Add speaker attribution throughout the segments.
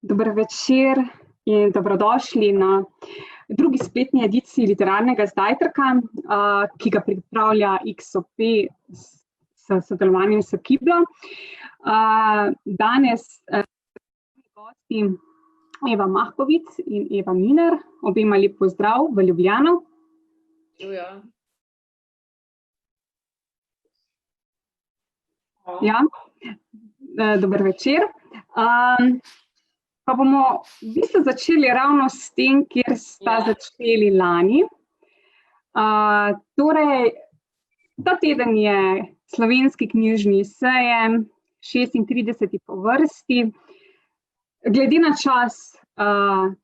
Speaker 1: Dober večer in dobrodošli na drugi spletni ediciji Literarnega zajtrka, ki ga pripravlja XOP s sodelovanjem s Kiblo. Danes gosti Eva Mahkovic in Eva Miner, obema lep pozdrav v Ljubljano. Ja, dober večer. Pa bomo v bistvu začeli ravno s tem, kjer sta začeli lani. Torej, ta teden je Slovenski knjižni sejem, 36. po vrsti. Glede na čas,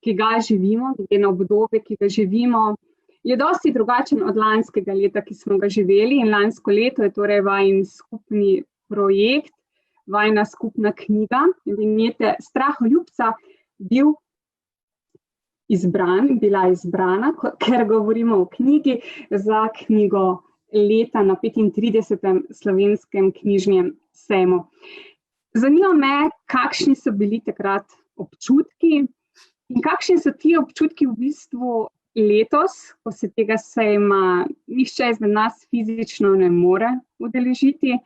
Speaker 1: ki ga živimo, glede na obdobje, ki ga živimo, je dosti drugačen od lanskega leta, ki smo ga živeli. In lansko leto je torej vajin skupni projekt, vajina skupna knjiga, vinjete Straholjubca, bila izbrana, ker govorimo o knjigi, za knjigo leta na 35. Slovenskem knjižnem sejmu. Zanima me, kakšni so bili takrat občutki in kakšni so ti občutki v bistvu letos, ko se tega sejma nihče izmed nas fizično ne more udeležiti.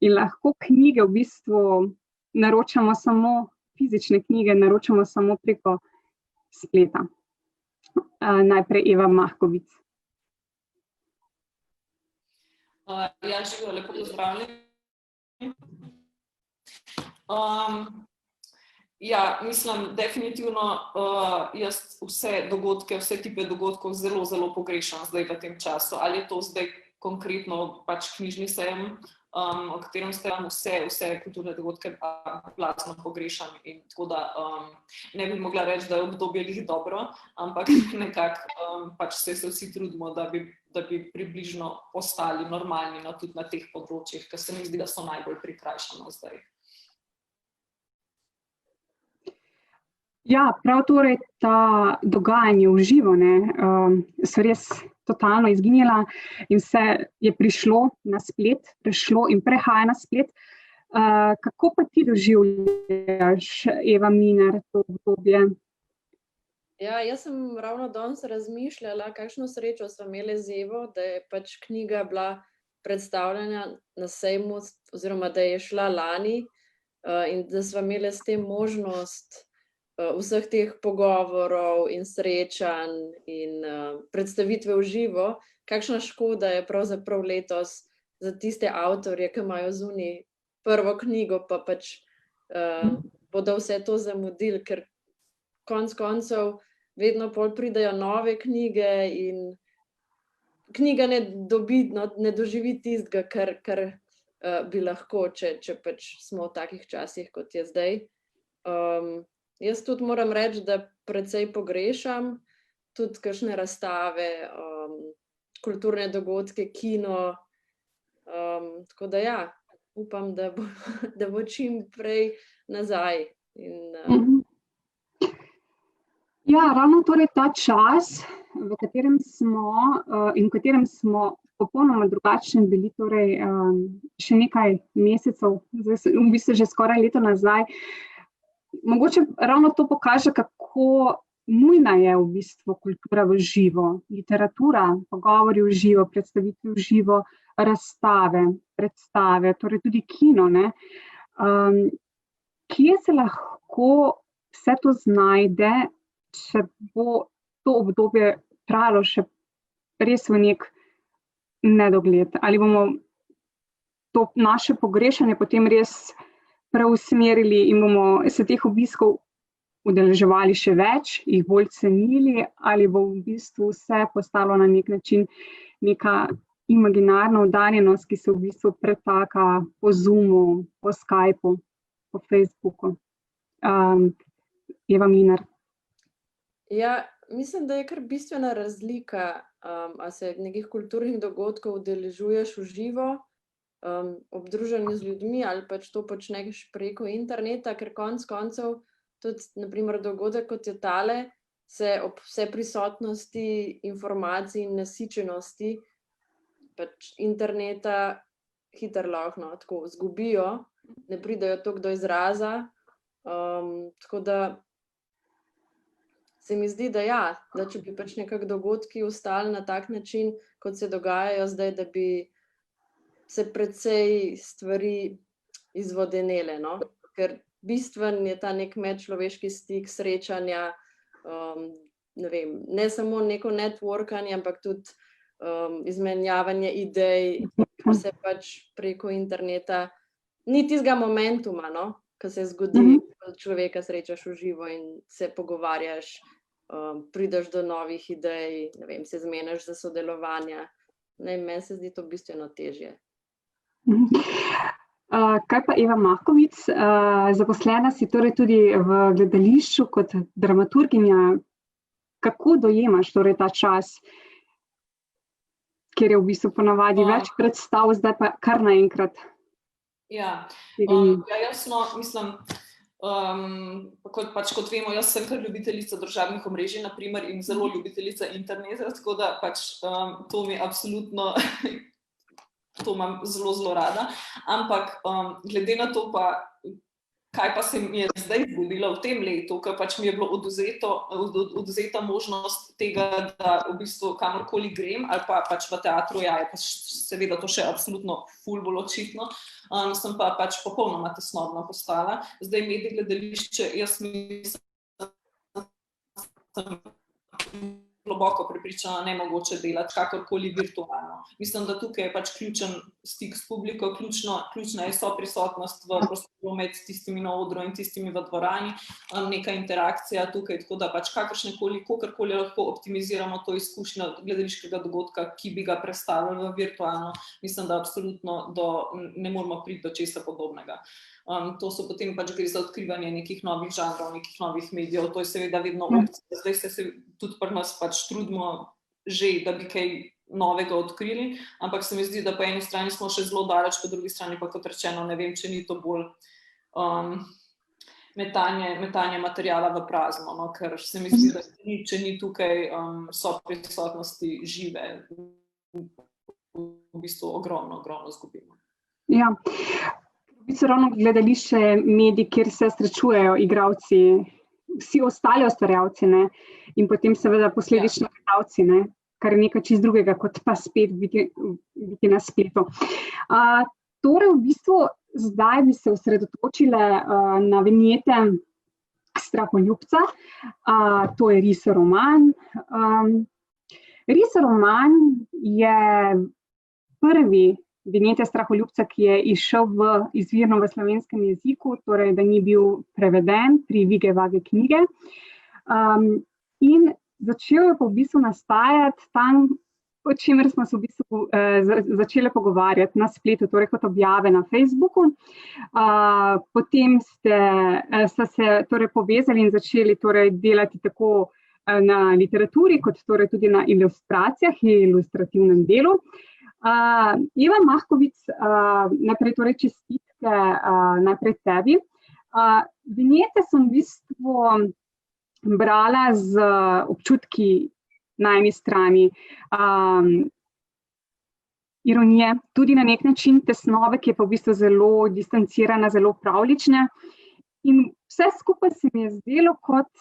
Speaker 1: In lahko knjige v bistvu naročamo samo, fizične knjige naročamo samo preko spleta. Najprej Eva Mahkovic.
Speaker 2: Živijo, lepo pozdravljeni. Mislim, definitivno jaz vse dogodke, vse tipe dogodkov zelo, zelo pogrešam zdaj v tem času. Ali je to zdaj konkretno pač knjižni sejem, o katerem stavim vse kulturne dogodke blazno pogrešam in tako da ne bi mogla reči, da je obdobje lih dobro, ampak nekako pač se vsi trudimo, da bi približno ostali normalni, no, tudi na teh področjih, ker se mi zdi, da so najbolj prikrajšano zdaj.
Speaker 1: Ja, prav torej ta dogajanje v živo, so res totalno izginila in vse je prišlo na splet, prešlo in prehaja na splet. Kako pa ti doživljaš, Eva Miner, to obdobje?
Speaker 3: Ja, jaz sem ravno danes razmišljala, kakšno srečo sva imeli z Evo, da je pač knjiga bila predstavljena na sejmu, oziroma da je šla lani in da sva imeli s tem možnost vseh teh pogovorov in srečanj in predstavitve v živo. Kakšna škoda je pravzaprav letos za tiste avtorje, ki imajo zunaj prvo knjigo, pa pač bodo vse to zamudili, ker konec koncev vedno pol pridejo nove knjige in knjiga ne doživi tistega, kar bi lahko, če pač smo v takih časih, kot je zdaj. Jaz tudi moram reči, da precej pogrešam tudi kakšne razstave, kulturne dogodke, kino, tako da ja, upam, da bo čim prej nazaj.
Speaker 1: Ja, ravno torej ta čas, v katerem smo in v katerem smo popolnoma drugačni bili, torej še nekaj mesecev, v bistvu že skoraj leto nazaj. Mogoče ravno to pokaže, kako nujna je v bistvu kultura v živo, literatura, pogovori v živo, predstavitve v živo, razstave, predstave, torej tudi kino, Kje se lahko vse to znajde, če bo to obdobje trajalo še res v nek nedogled? Ali bomo to naše pogrešanje potem res preusmerili in bomo se teh obiskov udeleževali še več, jih bolj cenili, ali bo v bistvu vse postalo na nek način neka imaginarna oddaljenost, ki se v bistvu pretaka po Zoomu, po Skypu, po Facebooku. Eva Miner.
Speaker 3: Ja, mislim, da je kar bistvena razlika, a se nekih kulturnih dogodkov udeležuješ v živo, ob druženju z ljudmi ali pač to počneš preko interneta, ker konec koncev tudi, na primer, dogodek kot je tale, se ob vse prisotnosti informacij in nasičenosti pač interneta hitro lahko tako izgubijo, ne pridejo toliko do izraza, tako da se mi zdi, da ja, da če bi pač nekako dogodki ostali na tak način, kot se dogajajo zdaj, da bi se precej stvari izvodenele, no? Ker bistven je ta nek medčloveški stik, srečanja, ne vem, ne samo neko networkanje, ampak tudi izmenjavanje idej, vse pač preko interneta. Ni tistega momentuma, no? Ko se zgodi, ko človeka srečaš v živo in se pogovarjaš, prideš do novih idej, ne vem, se zmeniš za sodelovanja. Meni se zdi to bistveno težje.
Speaker 1: Kaj pa Eva Mahkovic, zaposlena si torej tudi v gledališču kot dramaturginja. Kako dojemaš torej ta čas, kjer je v bistvu ponavadi več predstav, zdaj pa kar naenkrat?
Speaker 2: Ja, jasno, mislim, kot vemo, jaz sem kar ljubiteljica družabnih omrežij, na primer, in zelo ljubiteljica interneta, tako da pač to mi absolutno, to imam zelo, zelo rada. Ampak glede na to pa, kaj pa se mi je zdaj zgodilo v tem letu, ker pač mi je bilo odvzeta možnost tega, da v bistvu kamorkoli grem, ali pa pač v teatru, ja, je pač seveda to še absolutno ful bolj očitno, sem pa pač popolnoma tesnobna postala. Zdaj medij gledališče, jaz mislim, sem globoko prepričana, nemogoče delati kakorkoli virtualno. Mislim, da tukaj je pač ključen stik s publiko, ključna je soprisotnost v prostoru med tistimi na odru in tistimi v dvorani, neka interakcija tukaj, tako da pač kakorkoli lahko optimiziramo to izkušnjo gledališkega dogodka, ki bi ga prestavili v virtualno, mislim, da absolutno ne moramo priti do česa podobnega. To so potem pač gre za odkrivanje nekih novih žanrov, nekih novih medijev, to je seveda vedno opcija. Zdaj se tudi pri nas pač trudimo že, da bi kaj novega odkrili, ampak se mi zdi, da po eni strani smo še zelo daleč, po drugi strani pa, kot rečeno, ne vem, če ni to bolj metanje materijala v prazno, no? Ker se mi zdi, da če ni tukaj soprisotnosti žive, v bistvu ogromno izgubimo.
Speaker 1: Ja. V bistvu ravno gledališče je medij, kjer se srečujejo igralci, vsi ostali ustvarjalci, ne, in potem seveda posledično gledalci, ne, kar je nekaj čisto drugega, kot pa spet biti na spletu. Torej v bistvu zdaj bi se osredotočile na vinjete Straholjubca, to je risoroman. Risoroman je prvi vinjete Straholjubca, ki je izšel izvirno v slovenskem jeziku, torej da ni bil preveden pri Vige Vage knjige. In začel je pa v bistvu nastajati tam, o čemer smo se v bistvu začeli pogovarjati na spletu, torej kot objave na Facebooku. Potem sta se torej povezali in začeli torej delati tako na literaturi, kot torej tudi na ilustracijah in ilustrativnem delu. Eva Mahkovic, najprej torej čestitke najprej tebi. Vinjete sem v bistvu brala z občutki na eni strani ironije, tudi na nek način tesnobe, ki je pa v bistvu zelo distancirana, zelo pravljična. In vse skupaj se mi je zdelo kot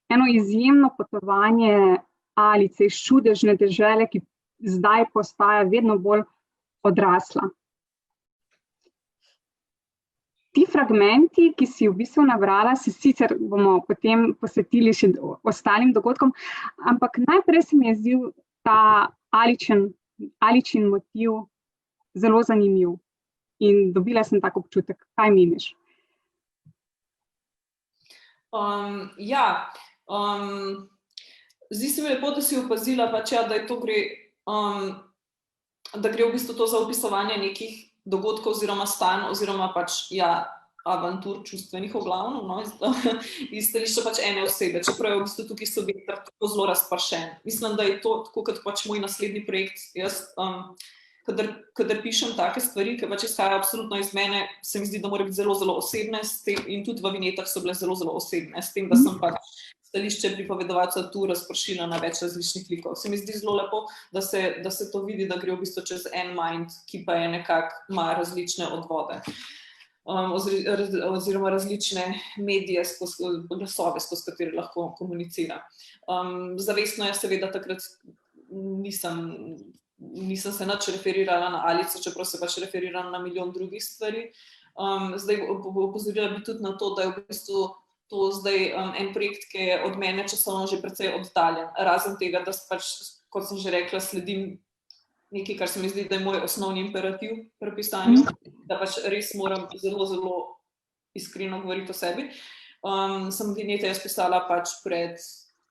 Speaker 1: eno izjemno potovanje Alice iz čudežne dežele, ki zdaj postaja vedno bolj odrasla. Ti fragmenti, ki si v bistvu nabrala, se sicer bomo potem posvetili še ostalim dogodkom, ampak najprej se mi je zdel ta Aličin motiv zelo zanimiv in dobila sem tak občutek. Kaj meniš?
Speaker 2: Zdi se mi lepo, da si opazila, pač, da je to da gre v bistvu to za opisovanje nekih dogodkov oziroma stanj oziroma pač, avantur čustvenih v glavnem, no, iz stališča pač ene osebe, čeprav je v bistvu tukaj subjekt tako zelo razpršen. Mislim, da je to tako kot pač moj naslednji projekt. Jaz, kadar pišem take stvari, ki pač izhajajo absolutno iz mene, se mi zdi, da mora biti zelo, zelo osebne in tudi v vinjetah so bile zelo, zelo osebne, s tem, da sem pač stališče pripovedovalca tu razpršila na več različnih likov. Se mi zdi zelo lepo, da se to vidi, da gre v bistvu čez en mind, ki pa je nekako ima različne odvode. oziroma različne medije, glasove, skozi katere lahko komunicira. Zavestno je seveda takrat nisem se nič referirala na Alico, čeprav se pač referiram na milijon drugih stvari. Zdaj opozorila bi tudi na to, da je v bistvu to zdaj en projekt, ki je od mene časovno že precej oddaljen. Razen tega, da pač, kot sem že rekla, sledim nekaj, kar se mi zdi, da je moj osnovni imperativ pri pisanju, da pač res moram zelo, zelo iskreno govoriti o sebi. Sem vinjete jaz pisala pač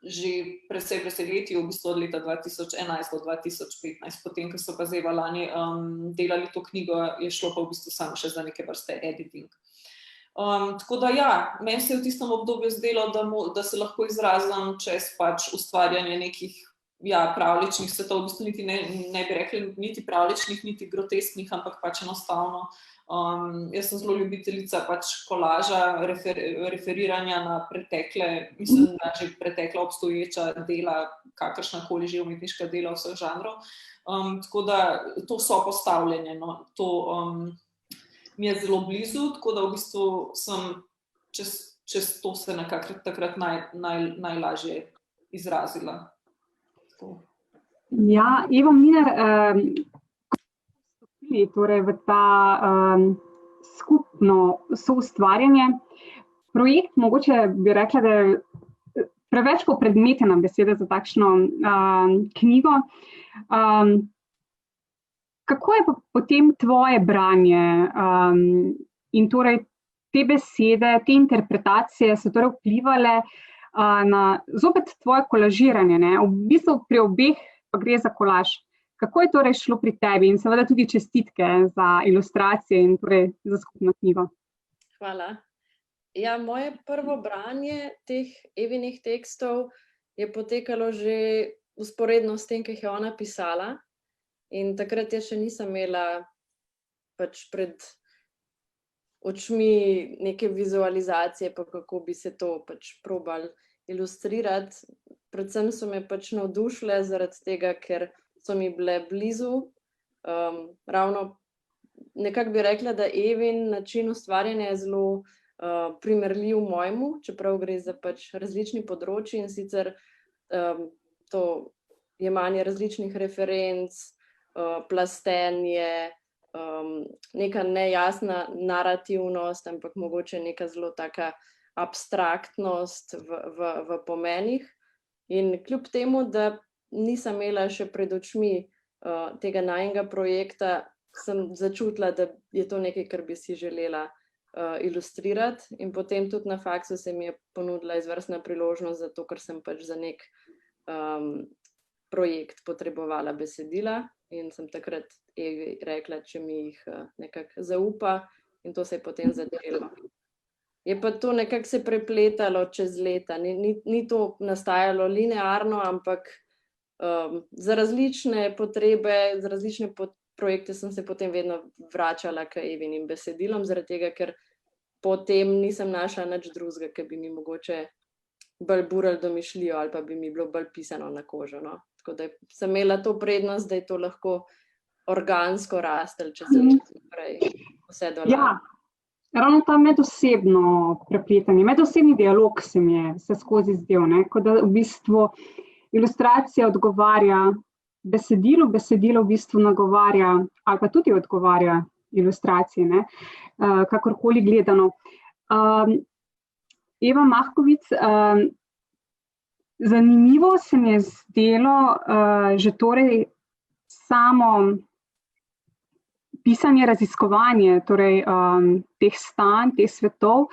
Speaker 2: že precej leti, v bistvu od leta 2011 do 2015, potem, ko so pa zdaj lani delali to knjigo, je šlo pa v bistvu samo še za neke vrste editing. Tako da ja, meni se je v tistem obdobju zdelo, da se lahko izrazim čez pač ustvarjanje nekih pravličnih svetov, v bistvu niti ne bi rekli niti pravličnih, niti grotesknih, ampak pač enostavno. Jaz sem zelo ljubiteljica pač kolaža, referiranja na pretekle, mislim, da že pretekla obstoječa dela, kakršnakoli že umetniška dela vseh žanrov. Tako da to sopostavljanje, to mi je zelo blizu, tako da v bistvu sem čez to se nekako takrat najlažje izrazila.
Speaker 1: Ja, Eva Mlinar, torej v ta skupno soustvarjanje. Projekt, mogoče bi rekla, da je preveč popredmetena beseda za takšno knjigo. Kako je potem tvoje branje in torej te besede, te interpretacije so torej vplivale na zopet tvoje kolažiranje, ne? V bistvu pri obeh pa gre za kolaž. Kako je torej šlo pri tebi in seveda tudi čestitke za ilustracije in torej za skupno knjigo?
Speaker 3: Hvala. Ja, moje prvo branje teh Evinih tekstov je potekalo že vzporedno s tem, ki jih je ona pisala. In takrat je še nisem imela pač pred očmi neke vizualizacije, pa kako bi se to pač probali ilustrirati. Predvsem so me pač navdušile zaradi tega, ker so mi bile blizu. Ravno nekako bi rekla, da Evin način ustvarjanja je zelo primerljiv mojemu, čeprav gre za pač različni področji, in sicer to jemanje različnih referenc, plastenje, neka nejasna narativnost, ampak mogoče neka zelo taka abstraktnost v pomenih. In kljub temu, da nisem imela še pred očmi tega najinega projekta, sem začutila, da je to nekaj, kar bi si želela ilustrirati. In potem tudi na faksu se mi je ponudila izvrstna priložnost, zato ker sem pač za nek projekt potrebovala besedila in sem takrat Evi rekla, če mi jih nekako zaupa, in to se je potem zadelo. Je pa to nekako se prepletalo čez leta, ni to nastajalo linearno, ampak za različne potrebe, za različne projekte sem se potem vedno vračala k Evinim besedilom, zaradi tega, ker potem nisem našla nič drugega, ki bi mi mogoče bolj burali domišljijo ali pa bi mi bilo bolj pisano na kožo, no. Tako da sem imela to prednost, da je to lahko organsko rastel, če se naprej vse do lani.
Speaker 1: Ja, ravno ta medosebno prepletanje, medosebni dialog se mi je vse skozi zdel, ne, kot da v bistvu ilustracija odgovarja besedilu, besedilo v bistvu nagovarja ali pa tudi odgovarja ilustraciji, ne, kakorkoli gledano. Eva Mahkovic, zanimivo se mi je zdelo že torej samo pisanje, raziskovanje torej, teh stanj, teh svetov.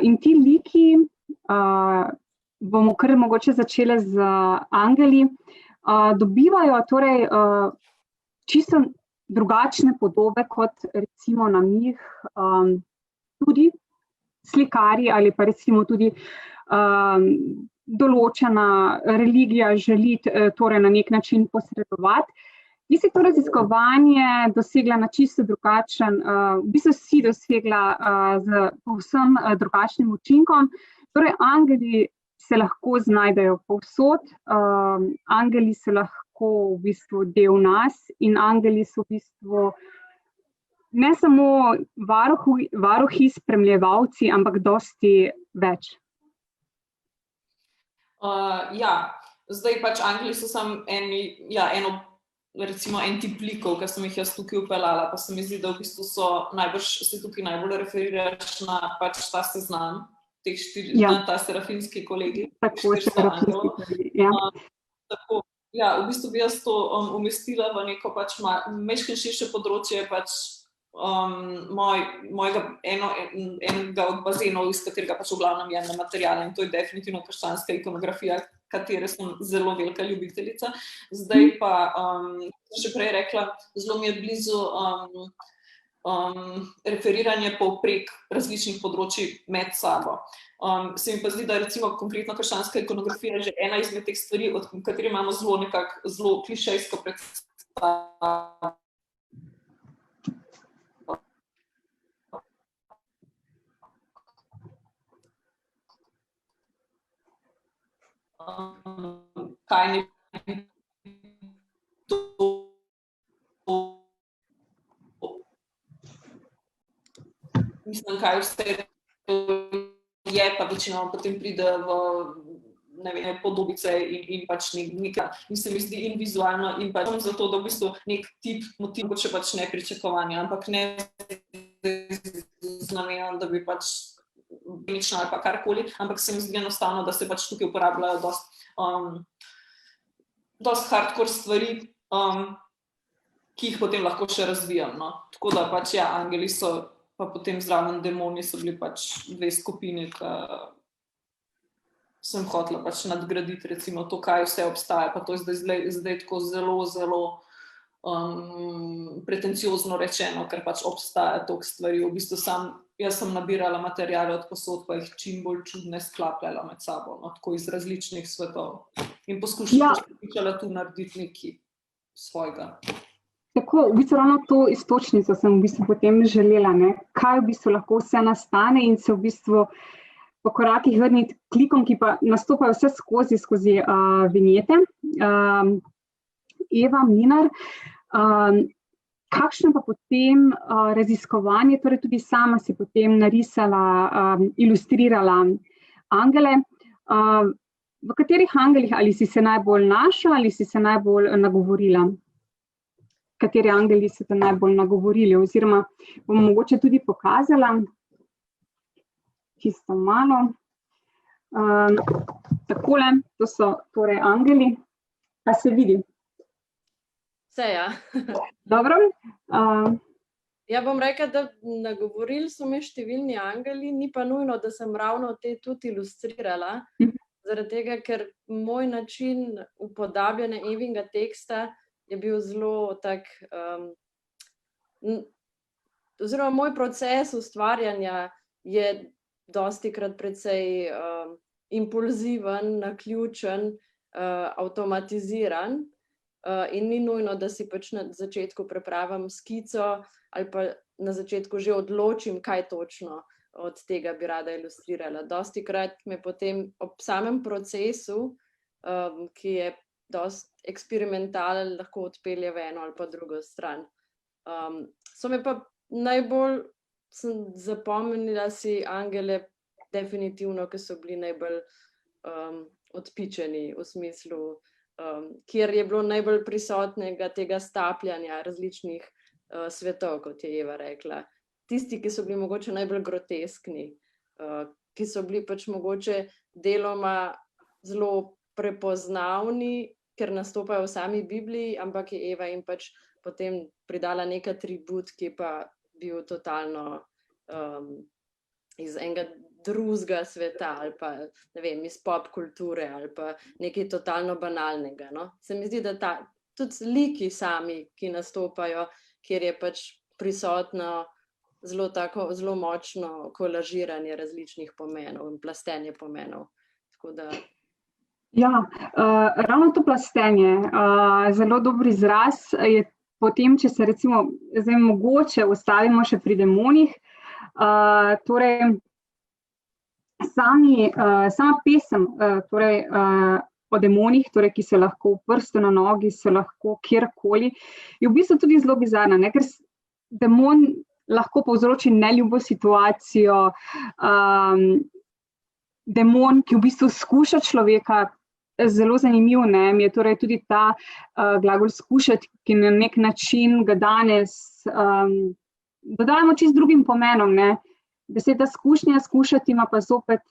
Speaker 1: In ti liki, bomo kar mogoče začele z angeli, dobivajo torej čisto drugačne podobe kot recimo na njih tudi slikarji ali pa recimo tudi določena religija želi torej na nek način posredovati. Ti si to raziskovanje dosegla na čisto drugačen, v bistvu si dosegla z povsem drugačnim učinkom. Torej, angeli se lahko znajdejo povsod, angeli so lahko v bistvu del nas in angeli so v bistvu ne samo varuhi, spremljevalci, ampak dosti več.
Speaker 2: Zdaj pač angeli so samo en tip likov, ki sem jih jaz tukaj upeljala, pa se mi zdi, da v bistvu se tukaj najbolj referiraš na pač ta seznam, teh ta serafinski kolegi.
Speaker 1: Tako, serafinski kolegi, ja.
Speaker 2: V bistvu bi jaz to umestila v neko pač majčkeno širše področje pač mojega enega od bazenov, iz katerega pač v glavnem jemljem materiale, in to je definitivno krščanska ikonografija, katere sem zelo velika ljubiteljica. Zdaj pa, še prej rekla, zelo mi je blizu referiranje povprek različnih področji med sabo. Se mi pa zdi, da recimo konkretno krščanska ikonografija je že ena izmed teh stvari, od katerih imamo zelo klišejsko predstavo. Kaj ni to mislim, kaj vse je, pa večinoma potem pride v podobice in pač nekaj, in se mi zdi in vizualno, in pač zato, da v bistvu nek tip motiv, kot še pač nepričakovanja, ampak ne z namenom, da bi pač nično ali pa karkoli, ampak se mi zdi enostavno, da se pač tukaj uporabljajo dosti hardcore stvari, ki jih potem lahko še razvijam. Tako da pač angeli so, pa potem zraven demoni so bili pač dve skupini, ki sem hotela pač nadgraditi recimo to, kaj vse obstaja, pa to je zdaj tako zelo, zelo pretenciozno rečeno, ker pač obstaja toliko stvari. V bistvu jaz sem nabirala materiale od posod, pa jih čim bolj čudne sklapljala med sabo, tako iz različnih svetov. In poskušala tu narediti nekaj svojega.
Speaker 1: Tako, v bistvu ravno to iztočnico sem v bistvu potem želela, kaj v bistvu lahko vse nastane in se v bistvu po korakih vrniti klikom, ki pa nastopajo vse skozi vinjete. Eva Mlinar, kakšno pa potem raziskovanje, torej tudi sama si potem narisala, ilustrirala angele. V katerih angelih, ali si se najbolj našla ali si se najbolj nagovorila? Kateri angeli so te najbolj nagovorili, oziroma bom mogoče tudi pokazala, čisto malo. Takole, to so torej angeli, pa se vidi.
Speaker 3: Vse, ja.
Speaker 1: Dobro.
Speaker 3: Ja, bom rekla, da nagovorili so me številni angeli, ni pa nujno, da sem ravno te tudi ilustrirala, zaradi tega, ker moj način upodabljanja Evinega teksta je bil zelo tak, oziroma moj proces ustvarjanja je dostikrat precej impulziven, naključen, avtomatiziran, in ni nujno, da si pač na začetku prepravim skico ali pa na začetku že odločim, kaj točno od tega bi rada ilustrirala. Dostikrat me potem ob samem procesu, ki je dosti eksperimentalen, lahko odpelje v eno ali pa drugo stran. So me pa najbolj sem zapomnila si angele definitivno, ki so bili najbolj odpičeni, v smislu, kjer je bilo najbolj prisotnega tega stapljanja različnih svetov, kot je Eva rekla. Tisti, ki so bili mogoče najbolj groteskni, ki so bili pač mogoče deloma zelo prepoznavni, ker nastopajo v sami Bibliji, ampak je Eva jim pač potem pridala nek atribut, ki je pa bil totalno iz enega drugega sveta ali pa, ne vem, iz pop kulture ali pa nekaj totalno banalnega. Se mi zdi, da tudi liki sami, ki nastopajo, kjer je pač prisotno zelo močno kolažiranje različnih pomenov in plastenje pomenov. Tako da...
Speaker 1: Ja, ravno to plastenje, zelo dober izraz je potem, če se recimo zdaj mogoče ustavimo še pri demonih, torej sama pesem torej, o demonih, torej, ki so lahko v prstu, na nogi, so lahko kjerkoli, je v bistvu tudi zelo bizarna, ker demon lahko povzroči neljubo situacijo, demon, ki v bistvu skuša človeka, zelo zanimiv, ne, mi je torej tudi ta glagol skušati, ki na nek način ga danes dodajamo čisto drugim pomenom, ne. Beseda skušnja, skušati ima pa zopet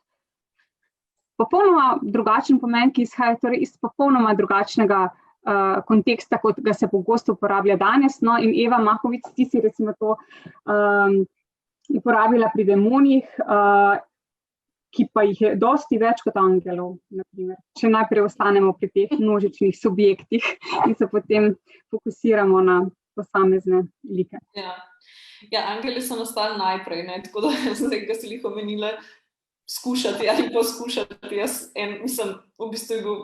Speaker 1: popolnoma drugačen pomen, ki izhaja torej iz popolnoma drugačnega konteksta, kot ga se pogosto uporablja danes, no, in Eva Mahovic, ti si recimo to uporabila pri demonih, ki pa jih je dosti več kot angelov, na primer. Če najprej ostanemo pri teh množičnih subjektih in se potem fokusiramo na posamezne like.
Speaker 2: Ja, angeli so nastali najprej, ne, tako da zdaj, ko si jih omenila, skušati ali poskušati, mislim, v bistvu je bil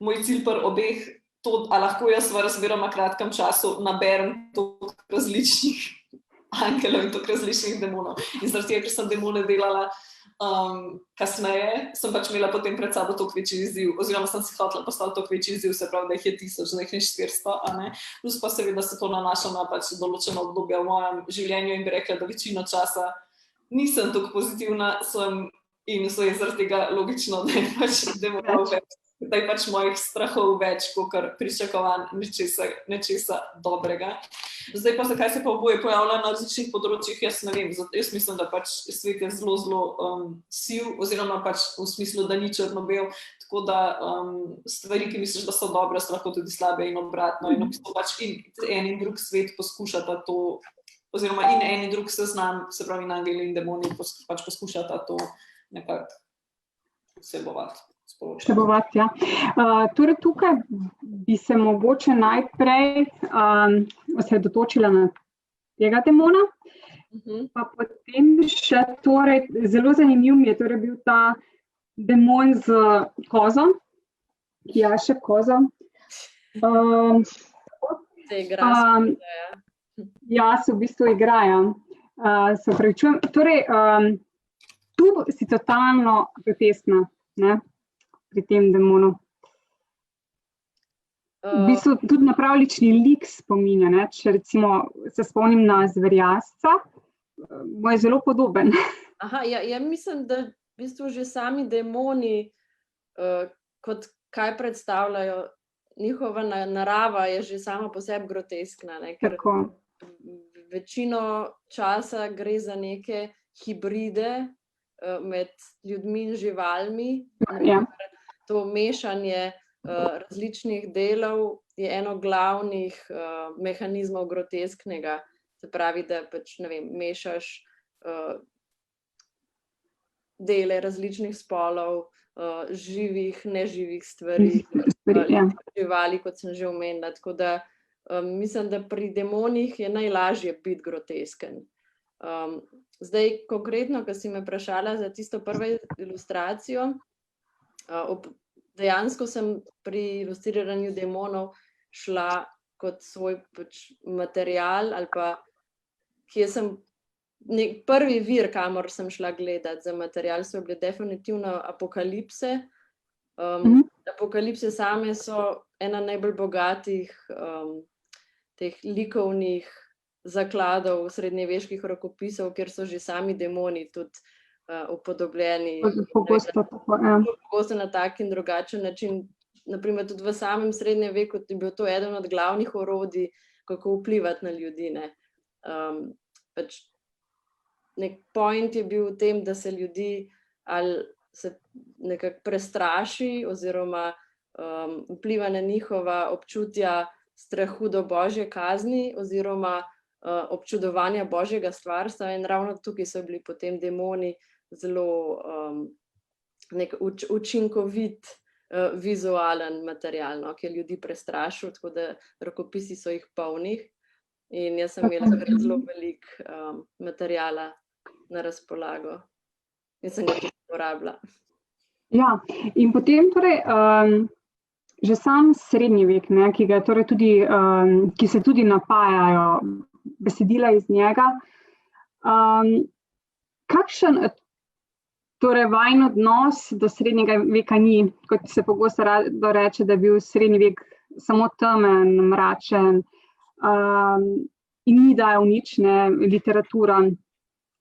Speaker 2: moj cilj pri obeh to, a lahko jaz v razmeroma kratkem času naberem toliko različnih angelov in toliko različnih demonov. In zaradi tega, ker sem demone delala kasneje, sem pač imela potem pred sabo toliko večji izziv, oziroma sem si hotela postati toliko večji izziv, se pravi, da jih je 1000, da jih ni 400, a ne. Plus pa seveda se to nanaša na pač določeno obdobje v mojem življenju in bi rekla, da večino časa nisem toliko pozitivna, in so je zaradi tega logično, da je pač demonov več. Da je pač mojih strahov več, kakor pričakovanj nečesa dobrega. Zdaj pa, zakaj se pa oboje pojavlja na različnih področjih, jaz ne vem. Jaz mislim, da pač svet je zelo, zelo siv, oziroma pač v smislu, da ni črno-bel, tako da stvari, ki misliš, da so dobre, so lahko tudi slabe in obratno. In v bistvu pač in en in drug svet poskušata to, oziroma in en in drug seznam, se pravi angeli in demoni, pač poskušata to nekako vsebovati.
Speaker 1: Ja. Torej tukaj bi se mogoče najprej osredotočila na tega demona, pa potem še torej, zelo zanimiv mi je torej bil ta demon z kozo, Jašek kozo.
Speaker 3: Se igra.
Speaker 1: Ja, se v bistvu igrajo. Se opravičujem. Torej, tu si totalno groteskna, ne? Pri tem demonu. V bistvu tudi na pravlični lik spominja, ne? Če recimo se spomnim na zverjasca, mu je zelo podoben.
Speaker 3: Aha, ja mislim, da v bistvu že sami demoni, kot kaj predstavljajo, njihova narava je že sama po sebi groteskna, ne? Ker večino časa gre za neke hibride med ljudmi in živalmi.
Speaker 1: Ja.
Speaker 3: To mešanje različnih delov je eno glavnih mehanizmov grotesknega. Se pravi, da pač, ne vem, mešaš dele različnih spolov, živih, neživih stvari, živali, kot sem že omenila. Tako da mislim, da pri demonih je najlažje biti grotesken. Zdaj, konkretno, ko si me vprašala za tisto prvo ilustracijo, dejansko sem pri ilustriranju demonov šla kot svoj pač material, ali pa kje sem prvi vir, kamor sem šla gledati za material, so bile definitivno apokalipse. Apokalipse same so ena najbolj bogatih teh likovnih zakladov srednjeveških rokopisov, kjer so že sami demoni tudi upodobljeni. Pogosto na tak in drugačen način. Naprimer, tudi v samem srednjem veku je bil to eden od glavnih orodij, kako vplivati na ljudi. Pač nek point je bil v tem, da se ljudi ali se nekako prestraši oziroma vpliva na njihova občutja strahu do božje kazni oziroma občudovanja božjega stvarstva, in ravno tukaj so bili potem demoni zelo nek učinkovit vizualen material, ki je ljudi prestrašil, tako da rokopisi so jih polnih in jaz sem imela zelo veliko materijala na razpolago in sem ga tudi uporabila. Ja,
Speaker 1: in potem torej že sam srednji vek, ne, ki ga torej tudi, ki se tudi napajajo besedila iz njega. Kakšen torej vajin odnos do srednjega veka ni, kot se pogosto reče, da je bil srednji vek samo temen, mračen. in ni dajo nič, ne, literatura,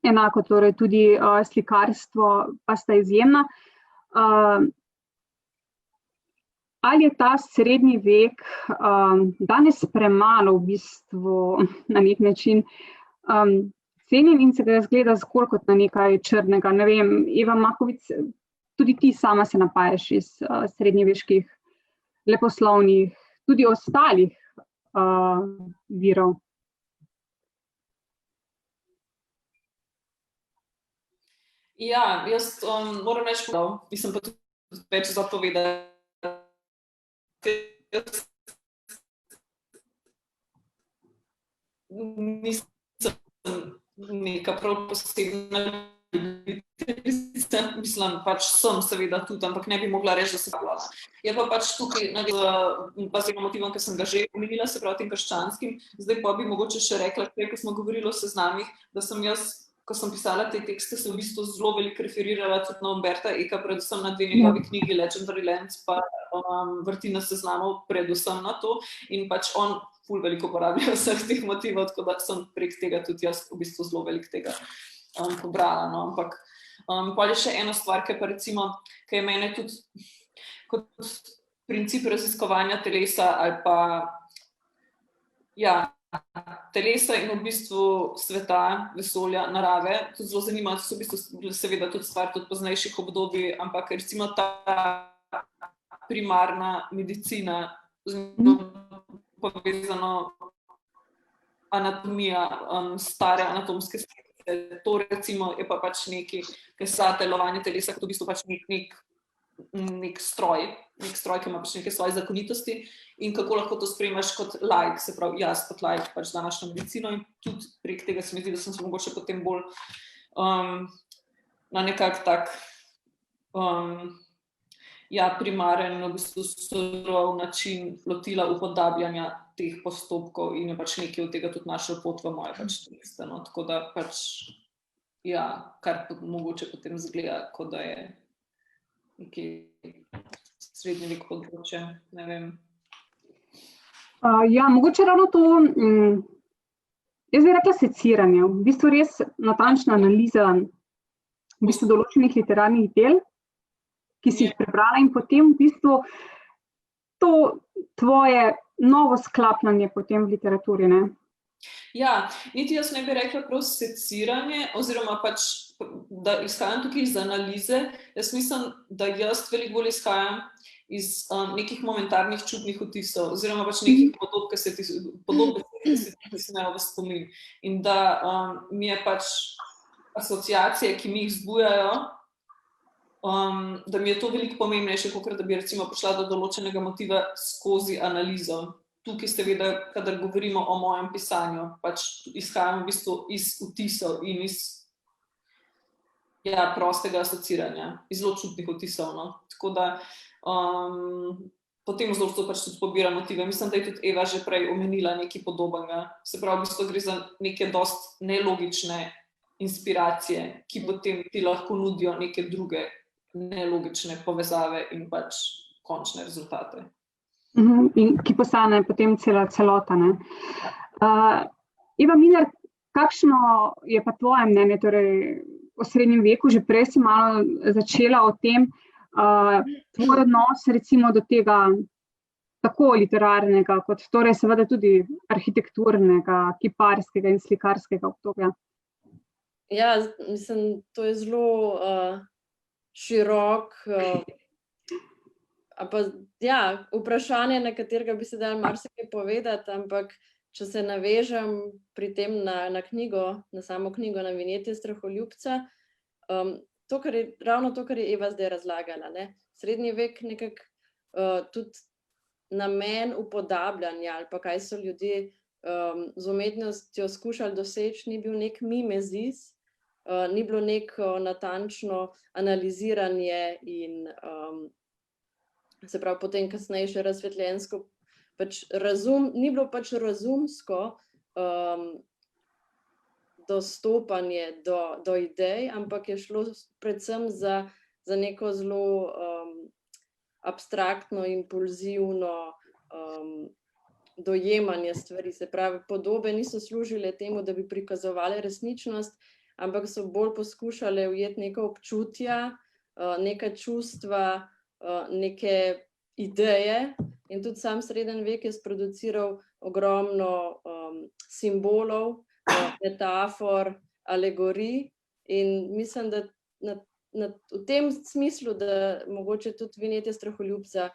Speaker 1: enako torej tudi slikarstvo, pa sta izjemna. Ali je ta srednji vek danes premalo v bistvu na nek način cenjen in se ga zgleda zgolj kot na nekaj črnega? Ne vem, Eva Makovic, tudi ti sama se napajaš iz srednjeveških leposlovnih, tudi ostalih virov.
Speaker 2: Ja, jaz moram reči, mislim pa tudi več zapovedati. Nisem neka prav posebna ljubiteljica, mislim, pač sem seveda tudi, ampak ne bi mogla reči, da se bavljala. Je pa pač tukaj z motivom, ki sem ga že omenila, se pravi tem krščanskim, zdaj pa bi mogoče še rekla, ko smo govorili o seznamih, da sem jaz, ko sem pisala te tekste, se v bistvu zelo veliko referirala tudi na Umberta Eka, predvsem na 2 njegovi knjigi Legendary Lands, pa Vrtina seznamov, predvsem na to. In pač on ful veliko uporablja vseh teh motivov, tako da sem prek tega tudi jaz v bistvu zelo veliko tega pobrala. No. Ampak pol je še ena stvar, ki pa recimo, ki je mene tudi kot princip raziskovanja telesa ali pa telesa in v bistvu sveta, vesolja, narave, tudi zelo zanima, to so v bistvu seveda tudi stvar tudi poznejših obdobij, ampak recimo ta primarna medicina, povezano anatomija, stare anatomske slike, to recimo je pa pač nekaj, ki sa delovanje telesa, kot v bistvu pač nek stroj, ki ima pač neke svoje zakonitosti in kako lahko to spremljaš kot laik, se pravi jaz kot laik pač današnjo medicino in tudi prek tega se mi zdi, da sem se mogoče potem bolj na nekak tak primaren, v bistvu surov način lotila upodabljanja teh postopkov in je pač nekaj od tega tudi našel pot v moje pač tekste, no, tako da pač kar mogoče potem zgleda, kot da je nekaj srednji vek področje, ne vem.
Speaker 1: Mogoče ravno to, jaz bi rekla seciranje, v bistvu res natančna analiza v bistvu določenih literarnih del, ki si jih prebrala in potem v bistvu to tvoje novo sklapljanje potem v literaturi, ne?
Speaker 2: Ja, niti jaz ne bi rekla prav seciranje, oziroma pač, da izhajam tukaj iz analize. Jaz mislim, da jaz veliko bolj izhajam iz nekih momentarnih čutnih vtisov, oziroma pač nekih podob, ki se ti tisnejo v spomin. In da mi je pač asociacije, ki mi jih zbujajo, da mi je to veliko pomembnejše, kot da bi recimo prišla do določenega motiva skozi analizo. Tukaj seveda, kadar govorimo o mojem pisanju, pač izhajam v bistvu iz vtisov in iz prostega asociranja, iz zelo čutnih vtisov, no. Tako da potem zelo pač tudi pobiram motive. Mislim, da je tudi Eva že prej omenila nekaj podobnega. Se pravi, v bistvu gre za neke dost nelogične inspiracije, ki potem ti lahko nudijo neke druge nelogične povezave in pač končne rezultate.
Speaker 1: In ki postane potem celota, ne. Eva Mlinar, kakšno je pa tvoje mnenje torej o srednjem veku? Že prej si malo začela o tem, tvoj odnos recimo do tega tako literarnega, kot torej seveda tudi arhitekturnega, kiparskega in slikarskega obdobja.
Speaker 3: Ja, mislim, to je zelo širok, vprašanje, na katerega bi se dalo marsikaj povedati, ampak če se navežem pri tem na knjigo, na samo knjigo, na Vinjete straholjubca, ravno to, kar je Eva zdaj razlagala, ne. Srednji vek nekako tudi namen upodabljanja ali pa kaj so ljudje z umetnostjo skušali doseči, ni bil nek mimezis, ni bilo neko natančno analiziranje in se pravi potem kasneje še razsvetljensko, pač ni bilo pač razumsko dostopanje do idej, ampak je šlo predvsem za neko zelo abstraktno, impulzivno dojemanje stvari, se pravi, podobe niso služile temu, da bi prikazovali resničnost, ampak so bolj poskušale ujeti neka občutja, neka čustva, neke ideje in tudi sam sreden vek je sproduciral ogromno simbolov, metafor, alegorij in mislim, da v tem smislu, da mogoče tudi vinjete straholjubca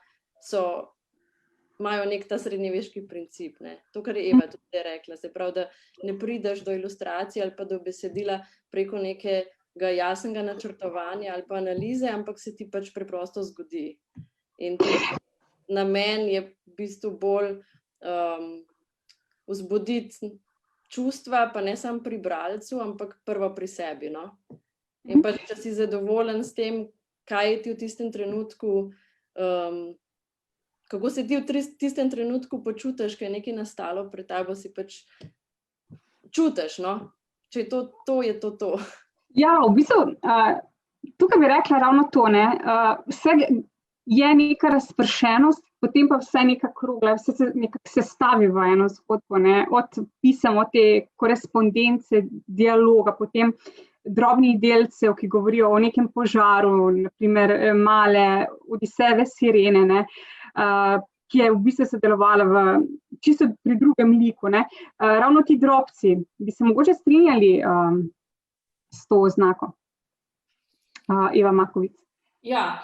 Speaker 3: imajo nek ta srednjeveški princip. Ne? To, kar je Eva tudi rekla, se pravi, da ne prideš do ilustracije ali pa do besedila preko nekega jasnega načrtovanja ali pa analize, ampak se ti pač preprosto zgodi. In namen je v bistvu bolj vzbuditi čustva, pa ne samo pri bralcu, ampak prvo pri sebi. No? In pač, če si zadovoljen s tem, kaj ti v tistem trenutku, kako se ti v tistem trenutku počutiš, ko je nekaj nastalo pred tabo, si pač čutiš, no? Če je to, je to.
Speaker 1: Ja, v bistvu, tukaj bi rekla ravno to, ne? Vse je neka razpršenost, potem pa vse neka krogla, vse se nekako sestavi v eno zgodbo, ne? Od pisem, od te korespondence, dialoga, potem drobnih delcev, ki govorijo o nekem požaru, naprimer male Odisejeve sirene, ne? Ki je v bistvu sodelovala čisto pri drugem liku. Ne? Ravno ti drobci, bi se mogoče strinjali s to oznako? Eva Makovic.
Speaker 2: Ja.